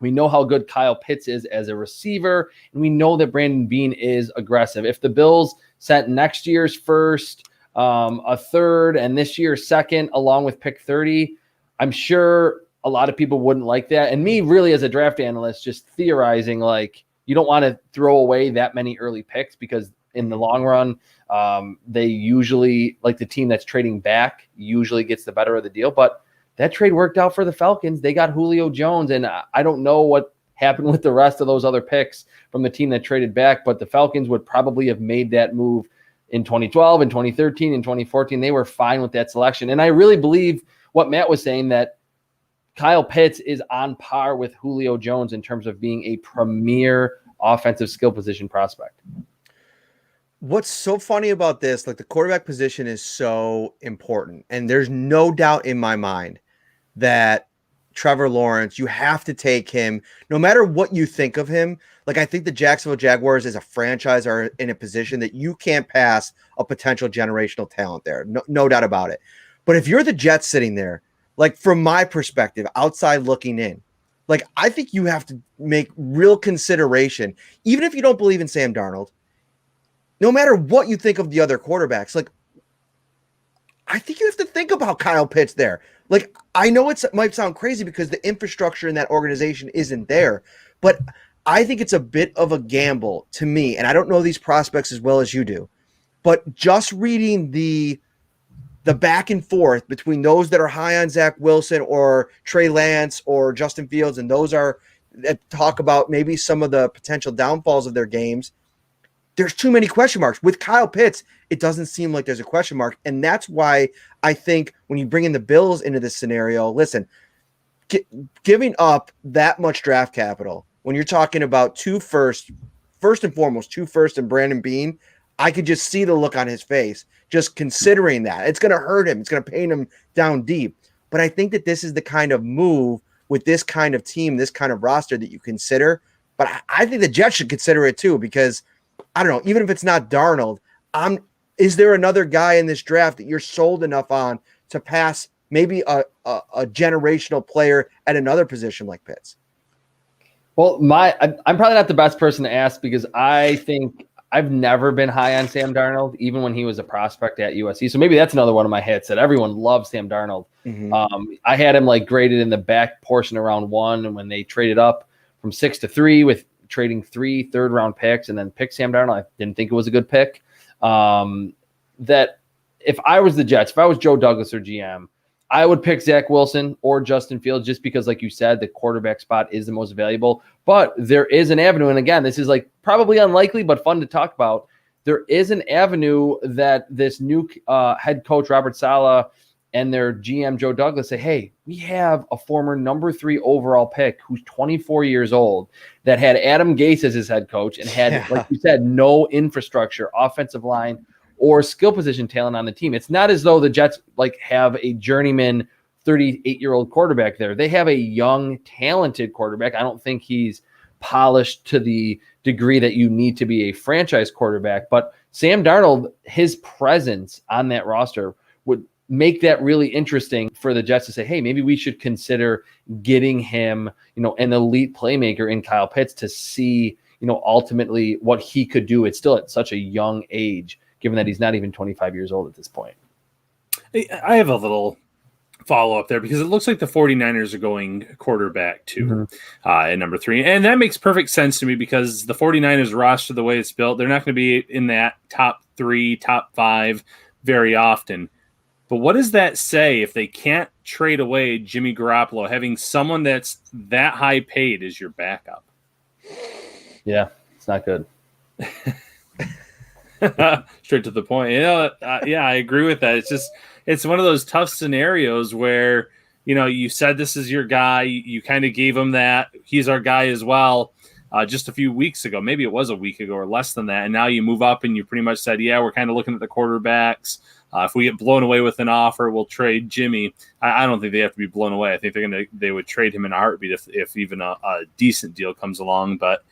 We know how good Kyle Pitts is as a receiver, and we know that Brandon Beane is aggressive. If the Bills sent next year's first, a third, and this year's second, along with pick 30, I'm sure a lot of people wouldn't like that. And me, really, as a draft analyst, just theorizing, like, you don't want to throw away that many early picks because in the long run, they usually, like the team that's trading back, usually gets the better of the deal. But that trade worked out for the Falcons. They got Julio Jones, and I don't know what happened with the rest of those other picks from the team that traded back, but the Falcons would probably have made that move in 2012 and 2013 and 2014. They were fine with that selection. And I really believe what Matt was saying, that Kyle Pitts is on par with Julio Jones in terms of being a premier offensive skill position prospect. What's so funny about this, like the quarterback position is so important. And there's no doubt in my mind that Trevor Lawrence, you have to take him no matter what you think of him. Like, I think the Jacksonville Jaguars as a franchise are in a position that you can't pass a potential generational talent there. No doubt about it. But if you're the Jets sitting there, like from my perspective, outside looking in, like I think you have to make real consideration, even if you don't believe in Sam Darnold, no matter what you think of the other quarterbacks, like I think you have to think about Kyle Pitts there. Like, I know it might sound crazy because the infrastructure in that organization isn't there, but I think it's a bit of a gamble to me. And I don't know these prospects as well as you do, but just reading the back and forth between those that are high on Zach Wilson or Trey Lance or Justin Fields, and those are that talk about maybe some of the potential downfalls of their games, there's too many question marks. With Kyle Pitts, it doesn't seem like there's a question mark. And that's why I think when you bring in the Bills into this scenario, listen, giving up that much draft capital, when you're talking about first and foremost, 2 firsts and Brandon Beane, I could just see the look on his face, just considering that. It's going to hurt him. It's going to pain him down deep. But I think that this is the kind of move with this kind of team, this kind of roster that you consider. But I think the Jets should consider it too, because I don't know, even if it's not Darnold, is there another guy in this draft that you're sold enough on to pass maybe a generational player at another position like Pitts? Well, I'm probably not the best person to ask because I think I've never been high on Sam Darnold, even when he was a prospect at USC. So maybe that's another one of my hits that everyone loves Sam Darnold. Mm-hmm. I had him like graded in the back portion of round 1, and when they traded up from 6 to 3 with trading 3 third-round picks and then picked Sam Darnold, I didn't think it was a good pick. That if I was the Jets, if I was Joe Douglas or GM, I would pick Zach Wilson or Justin Fields just because, like you said, the quarterback spot is the most valuable. But there is an avenue, and again, this is like probably unlikely but fun to talk about. There is an avenue that this new head coach, Robert Saleh, and their GM, Joe Douglas, say, hey, we have a former number 3 overall pick who's 24 years old that had Adam Gase as his head coach and had, like you said, no infrastructure, offensive line, or skill position talent on the team. It's not as though the Jets like have a journeyman 38-year-old quarterback there. They have a young, talented quarterback. I don't think he's polished to the degree that you need to be a franchise quarterback. But Sam Darnold, his presence on that roster would make that really interesting for the Jets to say, hey, maybe we should consider getting him, an elite playmaker in Kyle Pitts to see, ultimately what he could do. It's still at such a young age, given that he's not even 25 years old at this point. I have a little follow-up there because it looks like the 49ers are going quarterback too at number 3. And that makes perfect sense to me because the 49ers roster, the way it's built, they're not going to be in that top 3, top 5 very often. But what does that say if they can't trade away Jimmy Garoppolo, having someone that's that high paid as your backup? Yeah, it's not good. Straight to the point. Yeah, I agree with that. It's one of those tough scenarios where, you said this is your guy. You kind of gave him that. He's our guy as well. Just a few weeks ago, maybe it was a week ago or less than that. And now you move up and you pretty much said, yeah, we're kind of looking at the quarterbacks. If we get blown away with an offer, we'll trade Jimmy. I don't think they have to be blown away. I think they would trade him in a heartbeat if even a decent deal comes along. But,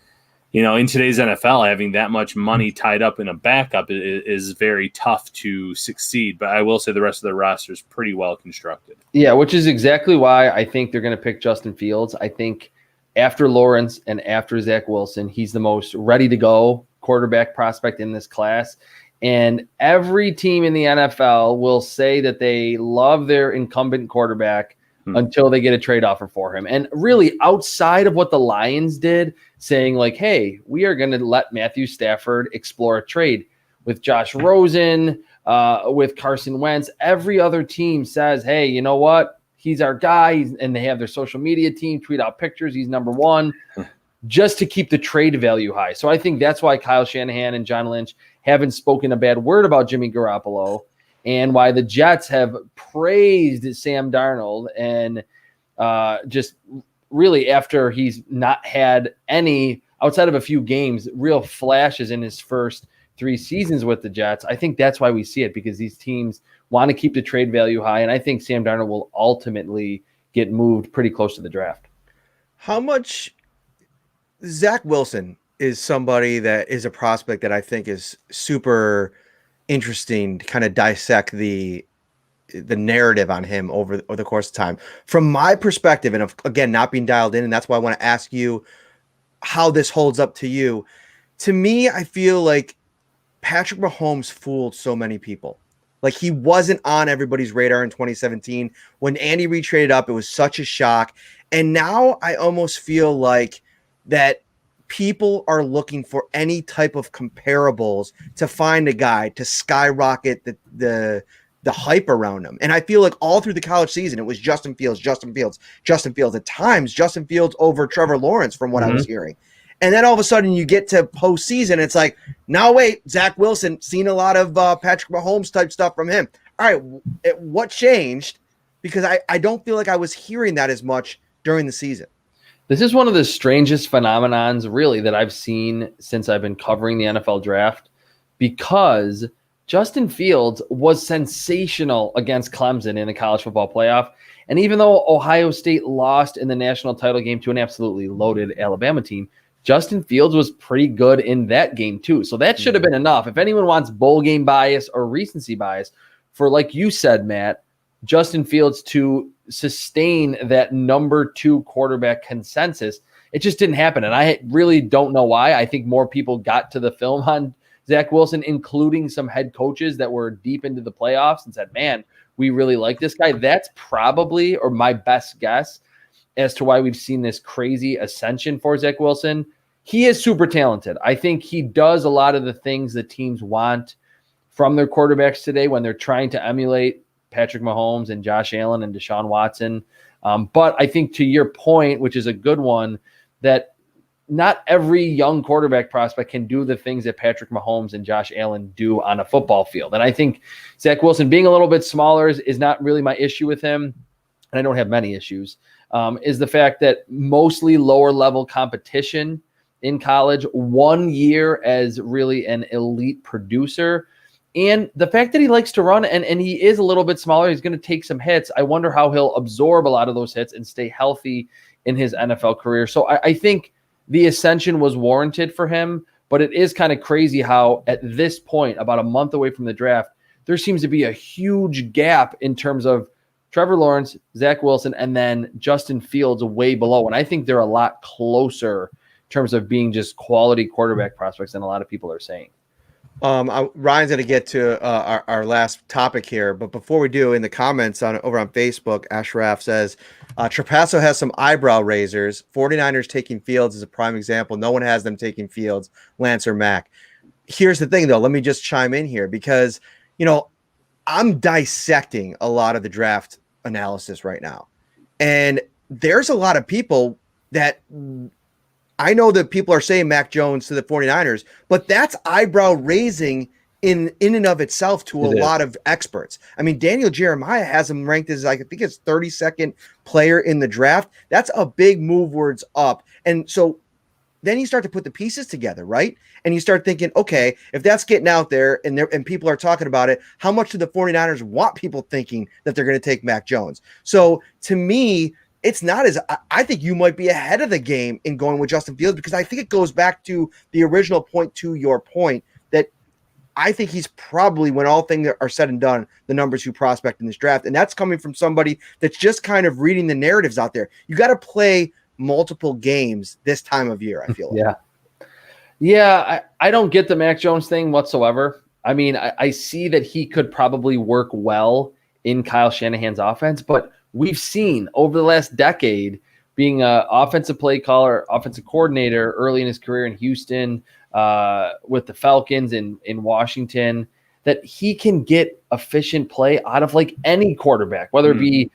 in today's NFL, having that much money tied up in a backup is very tough to succeed. But I will say the rest of the roster is pretty well constructed. Yeah, which is exactly why I think they're going to pick Justin Fields. I think after Lawrence and after Zach Wilson, he's the most ready to go quarterback prospect in this class. And every team in the NFL will say that they love their incumbent quarterback until they get a trade offer for him. And really, outside of what the Lions did, saying like, hey, we are going to let Matthew Stafford explore a trade with Josh Rosen, with Carson Wentz. Every other team says, hey, you know what? He's our guy. And they have their social media team tweet out pictures. He's number 1 just to keep the trade value high. So I think that's why Kyle Shanahan and John Lynch haven't spoken a bad word about Jimmy Garoppolo, and why the Jets have praised Sam Darnold. And just really, after he's not had any, outside of a few games, real flashes in his first 3 seasons with the Jets, I think that's why we see it, because these teams want to keep the trade value high. And I think Sam Darnold will ultimately get moved pretty close to the draft. How much Zach Wilson is somebody that is a prospect that I think is super interesting to kind of dissect the narrative on him over the course of time. From my perspective, and again, not being dialed in, and that's why I want to ask you how this holds up to you. To me, I feel like Patrick Mahomes fooled so many people. Like, he wasn't on everybody's radar in 2017. When Andy Reid traded up, it was such a shock. And now I almost feel like that people are looking for any type of comparables to find a guy to skyrocket the hype around him. And I feel like all through the college season, it was Justin Fields. At times, Justin Fields over Trevor Lawrence, from what I was hearing. And then all of a sudden you get to postseason, it's like, now wait, Zach Wilson, seen a lot of Patrick Mahomes type stuff from him. All right, what changed? Because I don't feel like I was hearing that as much during the season. This is one of the strangest phenomenons, really, that I've seen since I've been covering the NFL draft, because Justin Fields was sensational against Clemson in the college football playoff. And even though Ohio State lost in the national title game to an absolutely loaded Alabama team, Justin Fields was pretty good in that game too. So that should have been enough. If anyone wants bowl game bias or recency bias for, like you said, Matt, Justin Fields to sustain that number 2 quarterback consensus, it just didn't happen. And I really don't know why. I think more people got to the film on Zach Wilson, including some head coaches that were deep into the playoffs, and said, man, we really like this guy. That's probably, or my best guess, as to why we've seen this crazy ascension for Zach Wilson. He is super talented. I think he does a lot of the things that teams want from their quarterbacks today when they're trying to emulate Patrick Mahomes and Josh Allen and Deshaun Watson. But I think, to your point, which is a good one, that not every young quarterback prospect can do the things that Patrick Mahomes and Josh Allen do on a football field. And I think Zach Wilson being a little bit smaller is not really my issue with him. And I don't have many issues, is the fact that mostly lower level competition in college, 1 year as really an elite producer, and the fact that he likes to run and he is a little bit smaller, he's going to take some hits. I wonder how he'll absorb a lot of those hits and stay healthy in his NFL career. So I think the ascension was warranted for him, but it is kind of crazy how at this point, about a month away from the draft, there seems to be a huge gap in terms of Trevor Lawrence, Zach Wilson, and then Justin Fields way below. And I think they're a lot closer in terms of being just quality quarterback prospects than a lot of people are saying. Ryan's going to get to our last topic here, but before we do, in the comments over on Facebook, Ashraf says, Trapasso has some eyebrow raisers. 49ers taking Fields is a prime example. No one has them taking Fields, Lance or Mac. Here's the thing, though. Let me just chime in here because, I'm dissecting a lot of the draft analysis right now. And there's a lot of people that I know that people are saying Mac Jones to the 49ers, but that's eyebrow raising in and of itself to a lot of experts. I mean, Daniel Jeremiah has him ranked as, I think it's 32nd player in the draft. That's a big move words up. And so then you start to put the pieces together, right? And you start thinking, okay, if that's getting out there and people are talking about it, how much do the 49ers want people thinking that they're going to take Mac Jones? So to me, it's not as I think you might be ahead of the game in going with Justin Fields, because I think it goes back to the original point, to your point, that I think he's probably, when all things are said and done, the numbers who prospect in this draft. And that's coming from somebody that's just kind of reading the narratives out there. You got to play multiple games this time of year, I feel like. Yeah, I don't get the Mac Jones thing whatsoever. I mean, I see that he could probably work well in Kyle Shanahan's offense, but we've seen over the last decade, being an offensive play caller, offensive coordinator early in his career in Houston, with the Falcons in Washington, that he can get efficient play out of like any quarterback, whether it be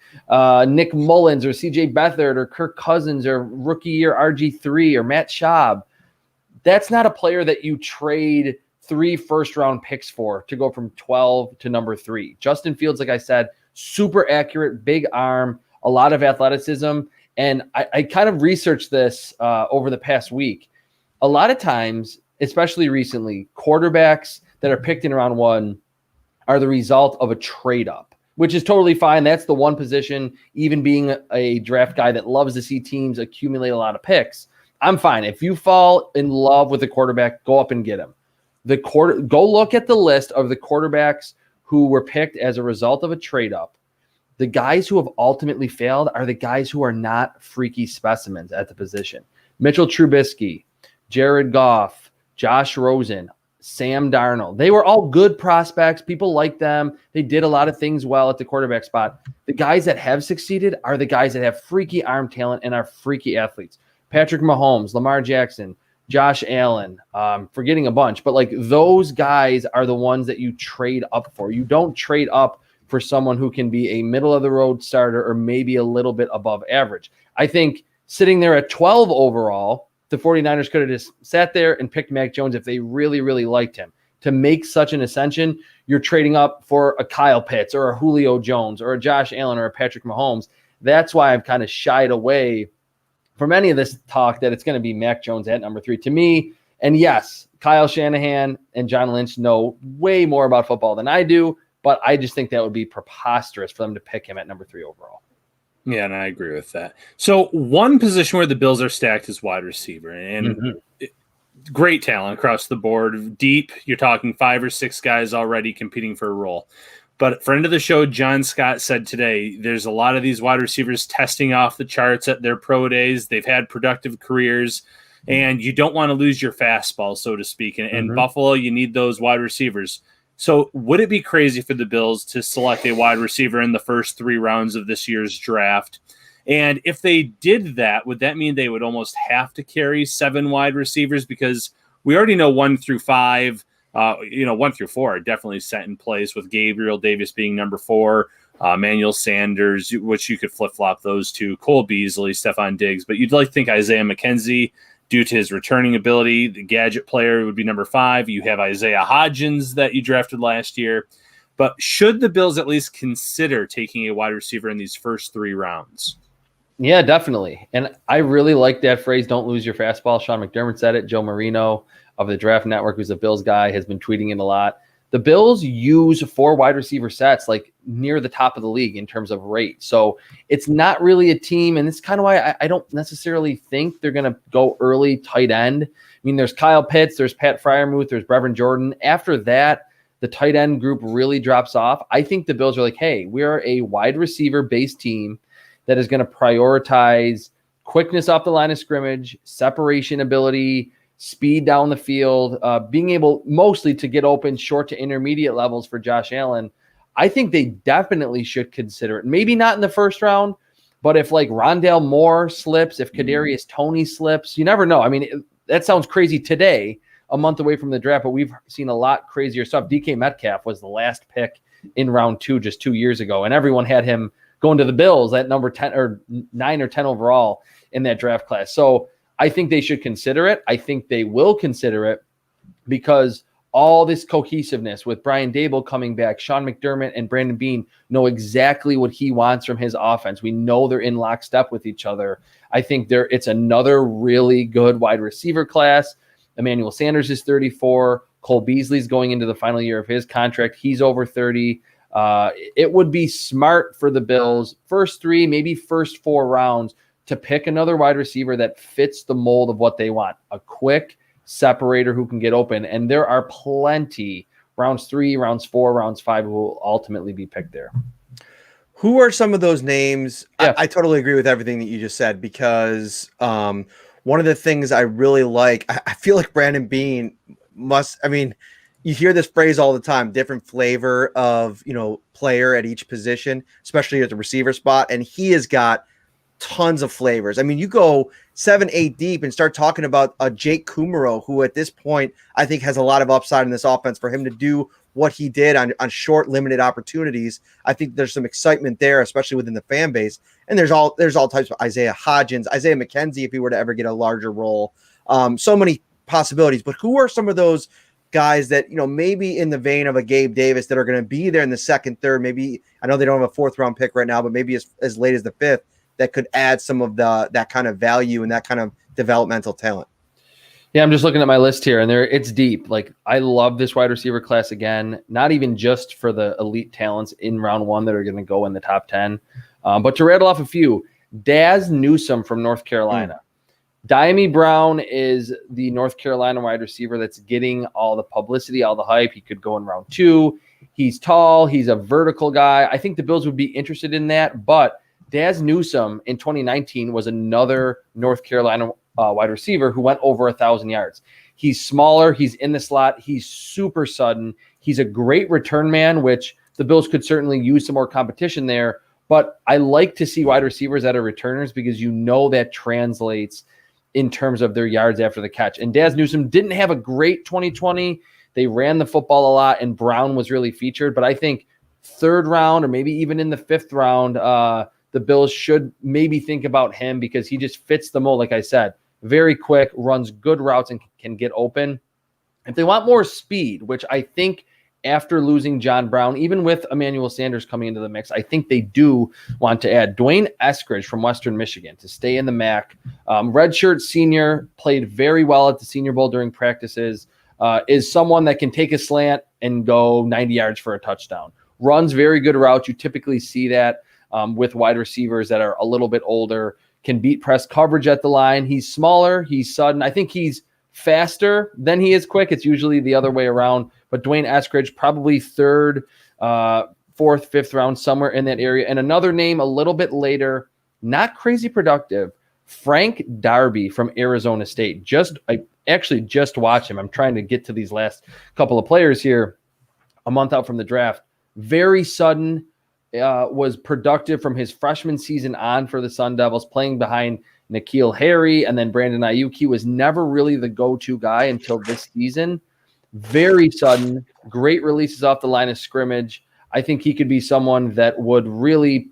Nick Mullins or CJ Beathard or Kirk Cousins or rookie year RG3 or Matt Schaub. That's not a player that you trade 3 first-round picks for to go from 12 to number 3. Justin Fields, like I said, super accurate, big arm, a lot of athleticism. And I kind of researched this over the past week. A lot of times, especially recently, quarterbacks that are picked in round 1 are the result of a trade up, which is totally fine. That's the one position, even being a draft guy that loves to see teams accumulate a lot of picks. I'm fine. If you fall in love with a quarterback, go up and get him. Go look at the list of the quarterbacks who were picked as a result of a trade up. The guys who have ultimately failed are the guys who are not freaky specimens at the position. Mitchell Trubisky, Jared Goff, Josh Rosen, Sam Darnold. They were all good prospects. People liked them. They did a lot of things well at the quarterback spot. The guys that have succeeded are the guys that have freaky arm talent and are freaky athletes. Patrick Mahomes, Lamar Jackson, Josh Allen, forgetting a bunch, but like those guys are the ones that you trade up for. You don't trade up for someone who can be a middle of the road starter or maybe a little bit above average. I think sitting there at 12 overall, the 49ers could have just sat there and picked Mac Jones if they really, really liked him. To make such an ascension, you're trading up for a Kyle Pitts or a Julio Jones or a Josh Allen or a Patrick Mahomes. That's why I've kind of shied away from any of this talk that it's going to be Mac Jones at number 3 to me. And yes, Kyle Shanahan and John Lynch know way more about football than I do, but I just think that would be preposterous for them to pick him at number 3 overall. Yeah, and I agree with that. So one position where the Bills are stacked is wide receiver, and great talent across the board. Deep, you're talking 5 or 6 guys already competing for a role. But friend of the show, John Scott, said today, there's a lot of these wide receivers testing off the charts at their pro days. They've had productive careers, and you don't want to lose your fastball, so to speak. And Buffalo, you need those wide receivers. So would it be crazy for the Bills to select a wide receiver in the first 3 rounds of this year's draft? And if they did that, would that mean they would almost have to carry 7 wide receivers? Because we already know 1 through 5, 1 through 4 are definitely set in place, with Gabriel Davis being number 4, Manuel Sanders, which you could flip-flop those 2, Cole Beasley, Stephon Diggs. But you'd like to think Isaiah McKenzie, due to his returning ability, the gadget player, would be number 5. You have Isaiah Hodgins that you drafted last year. But should the Bills at least consider taking a wide receiver in these first 3 rounds? Yeah, definitely. And I really like that phrase, don't lose your fastball. Sean McDermott said it. Joe Marino of the Draft Network, who's a Bills guy, has been tweeting it a lot. The Bills use 4 wide receiver sets like near the top of the league in terms of rate. So it's not really a team, and it's kind of why I don't necessarily think they're going to go early tight end. I mean, there's Kyle Pitts, there's Pat Freiermuth, there's Brevin Jordan. After that, the tight end group really drops off. I think the Bills are like, hey, we are a wide receiver-based team that is going to prioritize quickness off the line of scrimmage, separation ability, speed down the field, being able mostly to get open short to intermediate levels for Josh Allen. I think they definitely should consider it. Maybe not in the first round, but if like Rondale Moore slips, if Kadarius Toney slips, you never know. I mean, that sounds crazy today, a month away from the draft, but we've seen a lot crazier stuff. DK Metcalf was the last pick in round 2 just 2 years ago, and everyone had him going to the Bills at number 10 or 9 or 10 overall in that draft class. So I think they should consider it. I think they will consider it because all this cohesiveness with Brian Daboll coming back, Sean McDermott and Brandon Beane know exactly what he wants from his offense. We know they're in lockstep with each other. I think it's another really good wide receiver class. Emmanuel Sanders is 34. Cole Beasley's going into the final year of his contract. He's over 30. It would be smart for the Bills, first 3, maybe first 4 rounds, to pick another wide receiver that fits the mold of what they want. A quick separator who can get open. And there are plenty, rounds 3, rounds 4, rounds 5, who will ultimately be picked there. Who are some of those names? Yeah. I totally agree with everything that you just said because one of the things I really like, I feel like Brandon Beane you hear this phrase all the time, different flavor of, player at each position, especially at the receiver spot. And he has got tons of flavors. I mean, you go 7, 8 deep and start talking about a Jake Kumaro, who at this point, I think has a lot of upside in this offense for him to do what he did on short, limited opportunities. I think there's some excitement there, especially within the fan base. And there's all types of Isaiah Hodgins, Isaiah McKenzie, if he were to ever get a larger role. So many possibilities. But who are some of those guys that, maybe in the vein of a Gabe Davis that are going to be there in the second, third, maybe, I know they don't have a 4th round pick right now, but maybe as late as the 5th, that could add some of that kind of value and that kind of developmental talent? Yeah, I'm just looking at my list here, and it's deep. Like, I love this wide receiver class again, not even just for the elite talents in round 1 that are going to go in the top 10, but to rattle off a few. Daz Newsome from North Carolina. Diami Brown is the North Carolina wide receiver that's getting all the publicity, all the hype. He could go in round 2. He's tall. He's a vertical guy. I think the Bills would be interested in that, but Daz Newsome in 2019 was another North Carolina wide receiver who went over 1,000 yards. He's smaller. He's in the slot. He's super sudden. He's a great return man, which the Bills could certainly use some more competition there. But I like to see wide receivers that are returners because that translates in terms of their yards after the catch. And Daz Newsome didn't have a great 2020. They ran the football a lot, and Brown was really featured. But I think 3rd round or maybe even in the 5th round, the Bills should maybe think about him because he just fits the mold. Like I said, very quick, runs good routes, and can get open. If they want more speed, which I think after losing John Brown, even with Emmanuel Sanders coming into the mix, I think they do want to add Dwayne Eskridge from Western Michigan to stay in the MAC. Redshirt senior, played very well at the Senior Bowl during practices, is someone that can take a slant and go 90 yards for a touchdown. Runs very good routes. You typically see that with wide receivers that are a little bit older, can beat press coverage at the line. He's smaller. He's sudden. I think he's faster than he is quick. It's usually the other way around. But Dwayne Eskridge, probably 3rd, 4th, 5th round, somewhere in that area. And another name a little bit later, not crazy productive, Frank Darby from Arizona State. I actually just watched him. I'm trying to get to these last couple of players here a month out from the draft. Very sudden, was productive from his freshman season on for the Sun Devils, playing behind N'Keal Harry and then Brandon Ayuk. He was never really the go-to guy until this season. Very sudden, great releases off the line of scrimmage. I think he could be someone that would really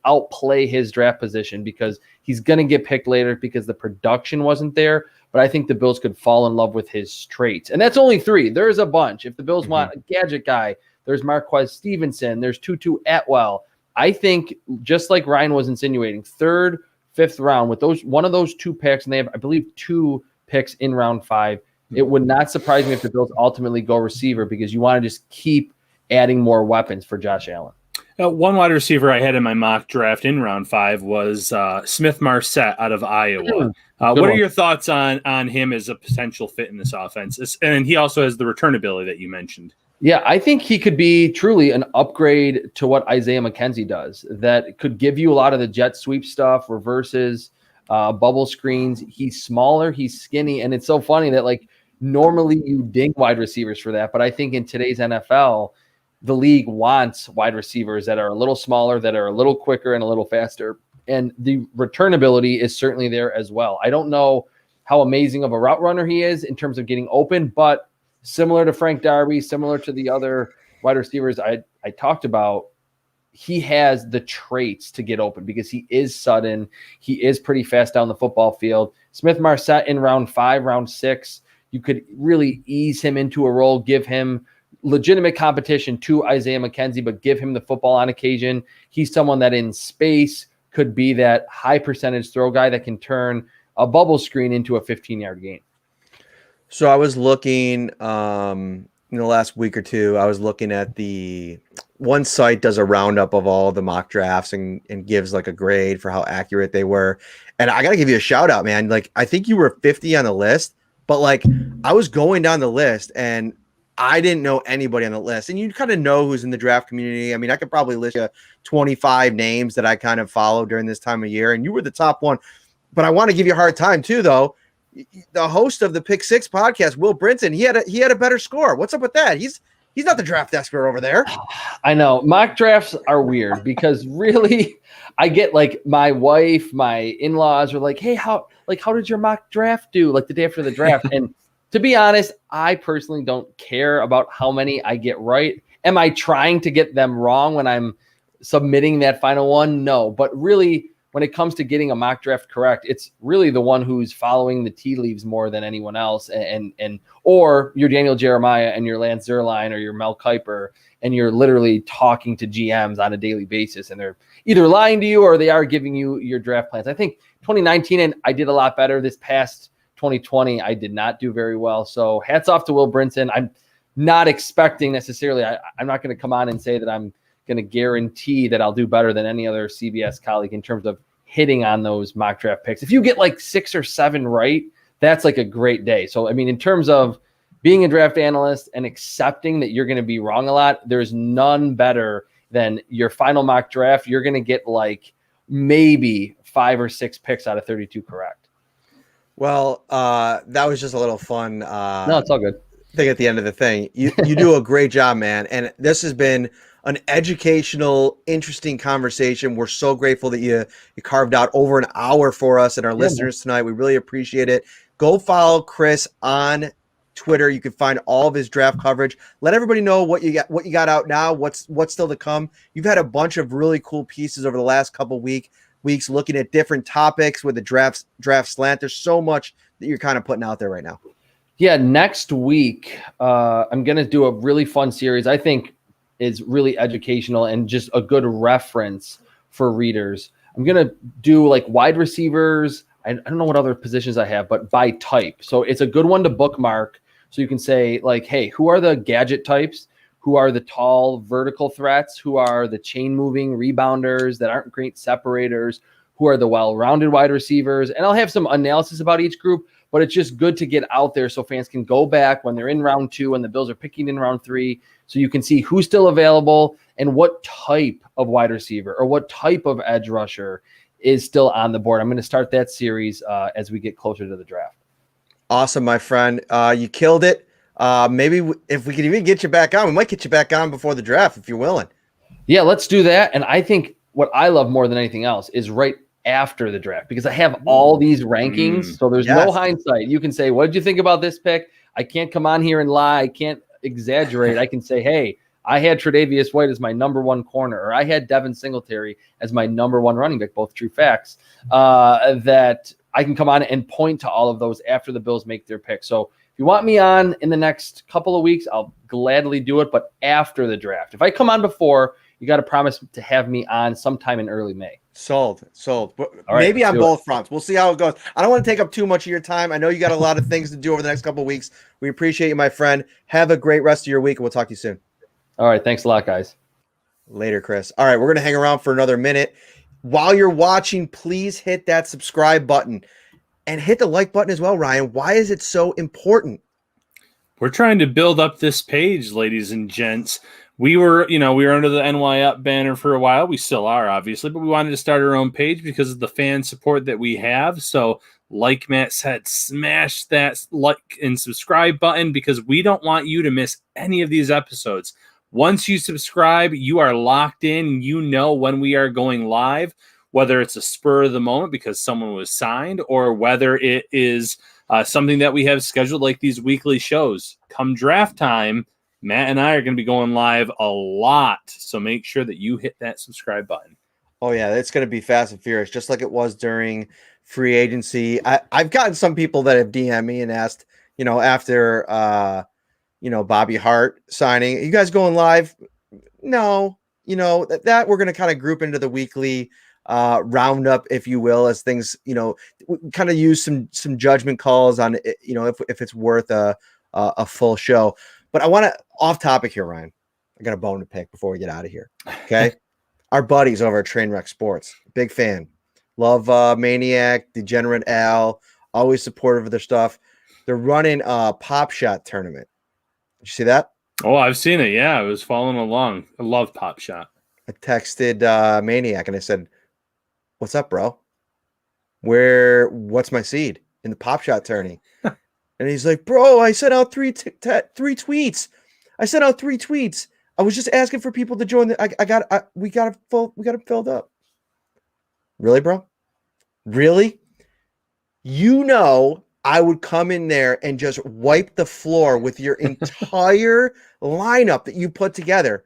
outplay his draft position because he's going to get picked later because the production wasn't there. But I think the Bills could fall in love with his traits. And that's only 3. There's a bunch. If the Bills want a gadget guy, there's Marquez Stevenson. There's Tutu Atwell. I think, just like Ryan was insinuating, 3rd, 5th round with one of those 2 picks, and they have, I believe, 2 picks in round 5. It would not surprise me if the Bills ultimately go receiver because you want to just keep adding more weapons for Josh Allen. One wide receiver I had in my mock draft in round 5 was Smith Marset out of Iowa. What are your thoughts on him as a potential fit in this offense? And he also has the return ability that you mentioned. Yeah, I think he could be truly an upgrade to what Isaiah McKenzie does. That could give you a lot of the jet sweep stuff, reverses. bubble screens. He's smaller, he's skinny, and it's so funny that like normally you ding wide receivers for that, but I think in today's NFL, the league wants wide receivers that are a little smaller, that are a little quicker and a little faster, and the returnability is certainly there as well. I don't know how amazing of a route runner he is in terms of getting open, but similar to Frank Darby, similar to the other wide receivers I talked about, he has the traits to get open because he is sudden. He is pretty fast down the football field. Smith-Marsette in round 5, round 6, you could really ease him into a role, give him legitimate competition to Isaiah McKenzie, but give him the football on occasion. He's someone that in space could be that high percentage throw guy that can turn a bubble screen into a 15-yard gain. So I was looking in the last week or two, I was looking at the one site does a roundup of all the mock drafts and gives like a grade for how accurate they were. And I got to give you a shout out, man. Like, I think you were 50 on the list, but like I was going down the list and I didn't know anybody on the list. And you kind of know who's in the draft community. I mean, I could probably list you 25 names that I kind of follow during this time of year, and you were the top one. But I want to give you a hard time too, though. The host of the Pick Six podcast, Will Brinson, he had a better score. What's up with that? He's not the draft expert over there. I know mock drafts are weird because really, I get like my wife, my in-laws are like, "Hey, how did your mock draft do?" Like the day after the draft, and to be honest, I personally don't care about how many I get right. Am I trying to get them wrong when I'm submitting that final one? No, but really, when it comes to getting a mock draft correct, it's really the one who's following the tea leaves more than anyone else. And or you're Daniel Jeremiah and you're Lance Zierlein or you're Mel Kiper, and you're literally talking to GMs on a daily basis, and they're either lying to you or they are giving you your draft plans. I think 2019, and I did a lot better. This past 2020, I did not do very well. So hats off to Will Brinson. I'm not expecting necessarily, I'm not going to come on and say that I'm going to guarantee that I'll do better than any other CBS colleague in terms of hitting on those mock draft picks. If you get like 6 or 7 right, that's like a great day. So, I mean, in terms of being a draft analyst and accepting that you're going to be wrong a lot, there's none better than your final mock draft. You're going to get like maybe 5 or 6 picks out of 32 correct. Well, that was just a little fun. No, it's all good. Thing at the end of the thing. You do a great job, man. And this has been an educational, interesting conversation. We're so grateful that you carved out over an hour for us and our listeners tonight. We really appreciate it. Go follow Chris on Twitter. You can find all of his draft coverage. Let everybody know what you got out now, what's still to come. You've had a bunch of really cool pieces over the last couple weeks looking at different topics with the draft slant. There's so much that you're kind of putting out there right now. Yeah, next week I'm going to do a really fun series I think is really educational and just a good reference for readers. I'm going to do like wide receivers. I don't know what other positions I have, but by type. So it's a good one to bookmark. So you can say like, hey, who are the gadget types? Who are the tall vertical threats? Who are the chain moving rebounders that aren't great separators? Who are the well-rounded wide receivers? And I'll have some analysis about each group, but it's just good to get out there so fans can go back when they're in round 2 and the Bills are picking in round 3. So you can see who's still available and what type of wide receiver or what type of edge rusher is still on the board. I'm going to start that series as we get closer to the draft. Awesome, my friend. You killed it. Maybe if we could even get you back on, we might get you back on before the draft if you're willing. Yeah, let's do that. And I think what I love more than anything else is right after the draft, because I have all these rankings. So there's no hindsight. You can say, what did you think about this pick? I can't come on here and lie. I can't exaggerate. I can say, hey, I had Tre'Davious White as my number 1 corner, or I had Devin Singletary as my number 1 running back, both true facts, that I can come on and point to all of those after the Bills make their pick. So if you want me on in the next couple of weeks, I'll gladly do it, but after the draft. If I come on before, you got to promise to have me on sometime in early May. Sold. Maybe on both fronts. We'll see how it goes. I don't want to take up too much of your time. I know you got a lot of things to do over the next couple of weeks. We appreciate you, my friend. Have a great rest of your week, and we'll talk to you soon. All right. Thanks a lot, guys. Later, Chris. All right, we're going to hang around for another minute. While you're watching, please hit that subscribe button and hit the like button as well, Ryan. Why is it so important? We're trying to build up this page, ladies and gents. We were under the NY Up banner for a while. We still are, obviously, but we wanted to start our own page because of the fan support that we have. So, like Matt said, smash that like and subscribe button because we don't want you to miss any of these episodes. Once you subscribe, you are locked in. You know when we are going live, whether it's a spur of the moment because someone was signed or whether it is something that we have scheduled like these weekly shows. Come draft time, Matt and I are going to be going live a lot. So make sure that you hit that subscribe button. Oh, yeah, it's going to be fast and furious, just like it was during free agency. I've gotten some people that have DM'd me and asked, after, Bobby Hart signing, are you guys going live? No, that we're going to kind of group into the weekly roundup, if you will, as things, kind of use some judgment calls on, if it's worth a full show. But I want to off topic here, Ryan. I got a bone to pick before we get out of here. Okay. Our buddies over at Trainwreck Sports, big fan. Love Maniac, Degenerate Al, always supportive of their stuff. They're running a Pop Shot tournament. Did you see that? Oh, I've seen it. Yeah, I was following along. I love Pop Shot. I texted Maniac and I said, "What's up, bro? What's my seed in the Pop Shot tourney?" And he's like, "Bro, I sent out three tweets. I sent out 3 tweets. I was just asking for people to join. We got it filled up." Really, bro? Really? I would come in there and just wipe the floor with your entire lineup that you put together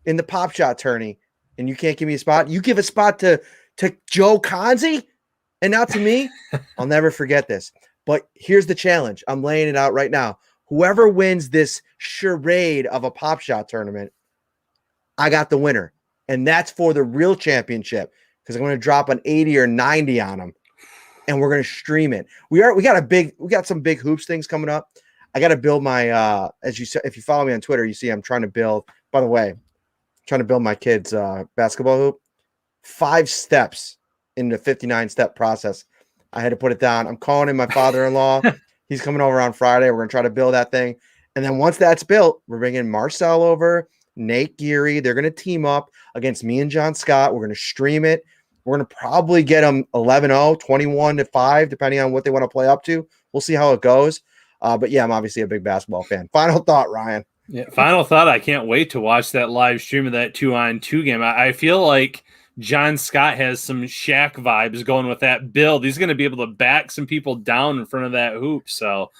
in the Pop Shot tourney, and you can't give me a spot. You give a spot to Joe Conzi and not to me. I'll never forget this. But here's the challenge. I'm laying it out right now. Whoever wins this charade of a Pop Shot tournament, I got the winner. And that's for the real championship because I'm going to drop an 80 or 90 on them. And we're going to stream it. We got some big hoops things coming up. I got to build my, as you said, if you follow me on Twitter, you see I'm trying to build, by the way, my kids' basketball hoop. 5 steps in the 59-step process. I had to put it down. I'm calling in my father-in-law. He's coming over on Friday. We're going to try to build that thing. And then once that's built, we're bringing Marcel over, Nate Geary. They're going to team up against me and John Scott. We're going to stream it. We're going to probably get them 11-0, 21-5, depending on what they want to play up to. We'll see how it goes. But yeah, I'm obviously a big basketball fan. Final thought, Ryan. Yeah, final thought. I can't wait to watch that live stream of that 2-on-2 game. I feel like John Scott has some Shaq vibes going with that build. He's going to be able to back some people down in front of that hoop. So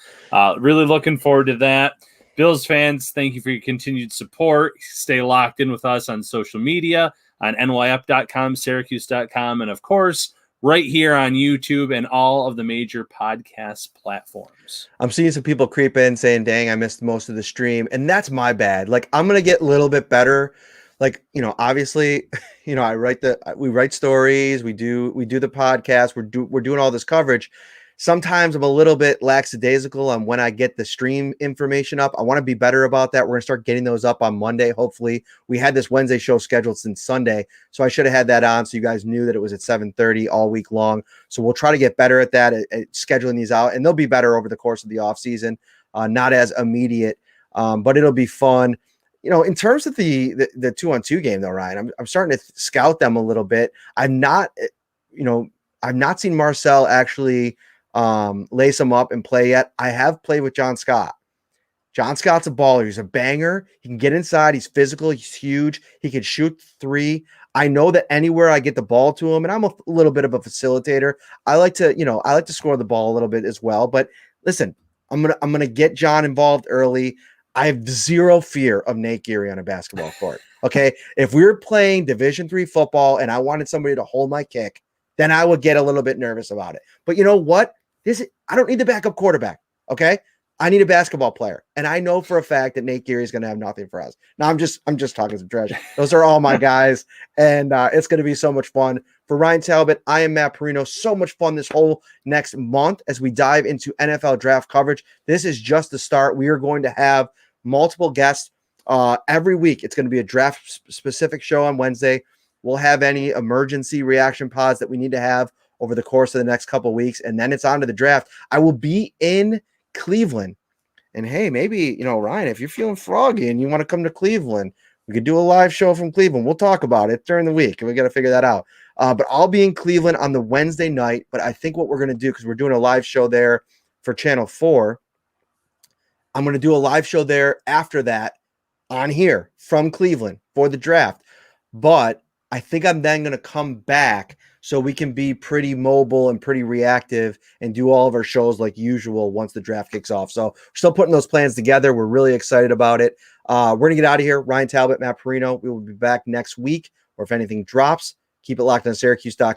really looking forward to that. Bills fans, thank you for your continued support. Stay locked in with us on social media, on nyup.com, syracuse.com, and of course, right here on YouTube and all of the major podcast platforms. I'm seeing some people creep in saying, "Dang, I missed most of the stream." And that's my bad. Like, I'm going to get a little bit better. Like, obviously, we write stories, we do the podcast, we're doing all this coverage. Sometimes I'm a little bit lackadaisical on when I get the stream information up. I want to be better about that. We're going to start getting those up on Monday. Hopefully, we had this Wednesday show scheduled since Sunday, so I should have had that on so you guys knew that it was at 7:30 all week long. So we'll try to get better at that, at scheduling these out, and they'll be better over the course of the off season. Not as immediate, but it'll be fun. In terms of the 2-on-2 game, though, Ryan, I'm starting to scout them a little bit. I've not seen Marcel actually lace them up and play yet. I have played with John Scott. John Scott's a baller. He's a banger. He can get inside. He's physical. He's huge. He can shoot 3. I know that anywhere I get the ball to him, and I'm a little bit of a facilitator. I like to score the ball a little bit as well. But listen, I'm gonna get John involved early. I have zero fear of Nate Geary on a basketball court. Okay. If we were playing Division III football and I wanted somebody to hold my kick, then I would get a little bit nervous about it. But you know what? I don't need the backup quarterback. Okay. I need a basketball player. And I know for a fact that Nate Geary is going to have nothing for us. Now I'm just talking some trash. Those are all my guys. And it's going to be so much fun. For Ryan Talbot, I am Matt Parrino. So much fun this whole next month as we dive into NFL draft coverage. This is just the start. We are going to have multiple guests every week. It's going to be a draft specific show on Wednesday. We'll have any emergency reaction pods that we need to have over the course of the next couple of weeks. And then it's on to the draft. I will be in Cleveland And hey, maybe, Ryan, if you're feeling froggy and you want to come to Cleveland, we could do a live show from Cleveland. We'll talk about it during the week, and we got to figure that out. But I'll be in Cleveland on the Wednesday night. But I think what we're going to do, because we're doing a live show there for Channel 4, I'm going to do a live show there after that on here from Cleveland for the draft. But I think I'm then going to come back so we can be pretty mobile and pretty reactive and do all of our shows like usual once the draft kicks off. So we're still putting those plans together. We're really excited about it. We're going to get out of here. Ryan Talbot, Matt Parrino. We will be back next week, or if anything drops, keep it locked on Syracuse.com.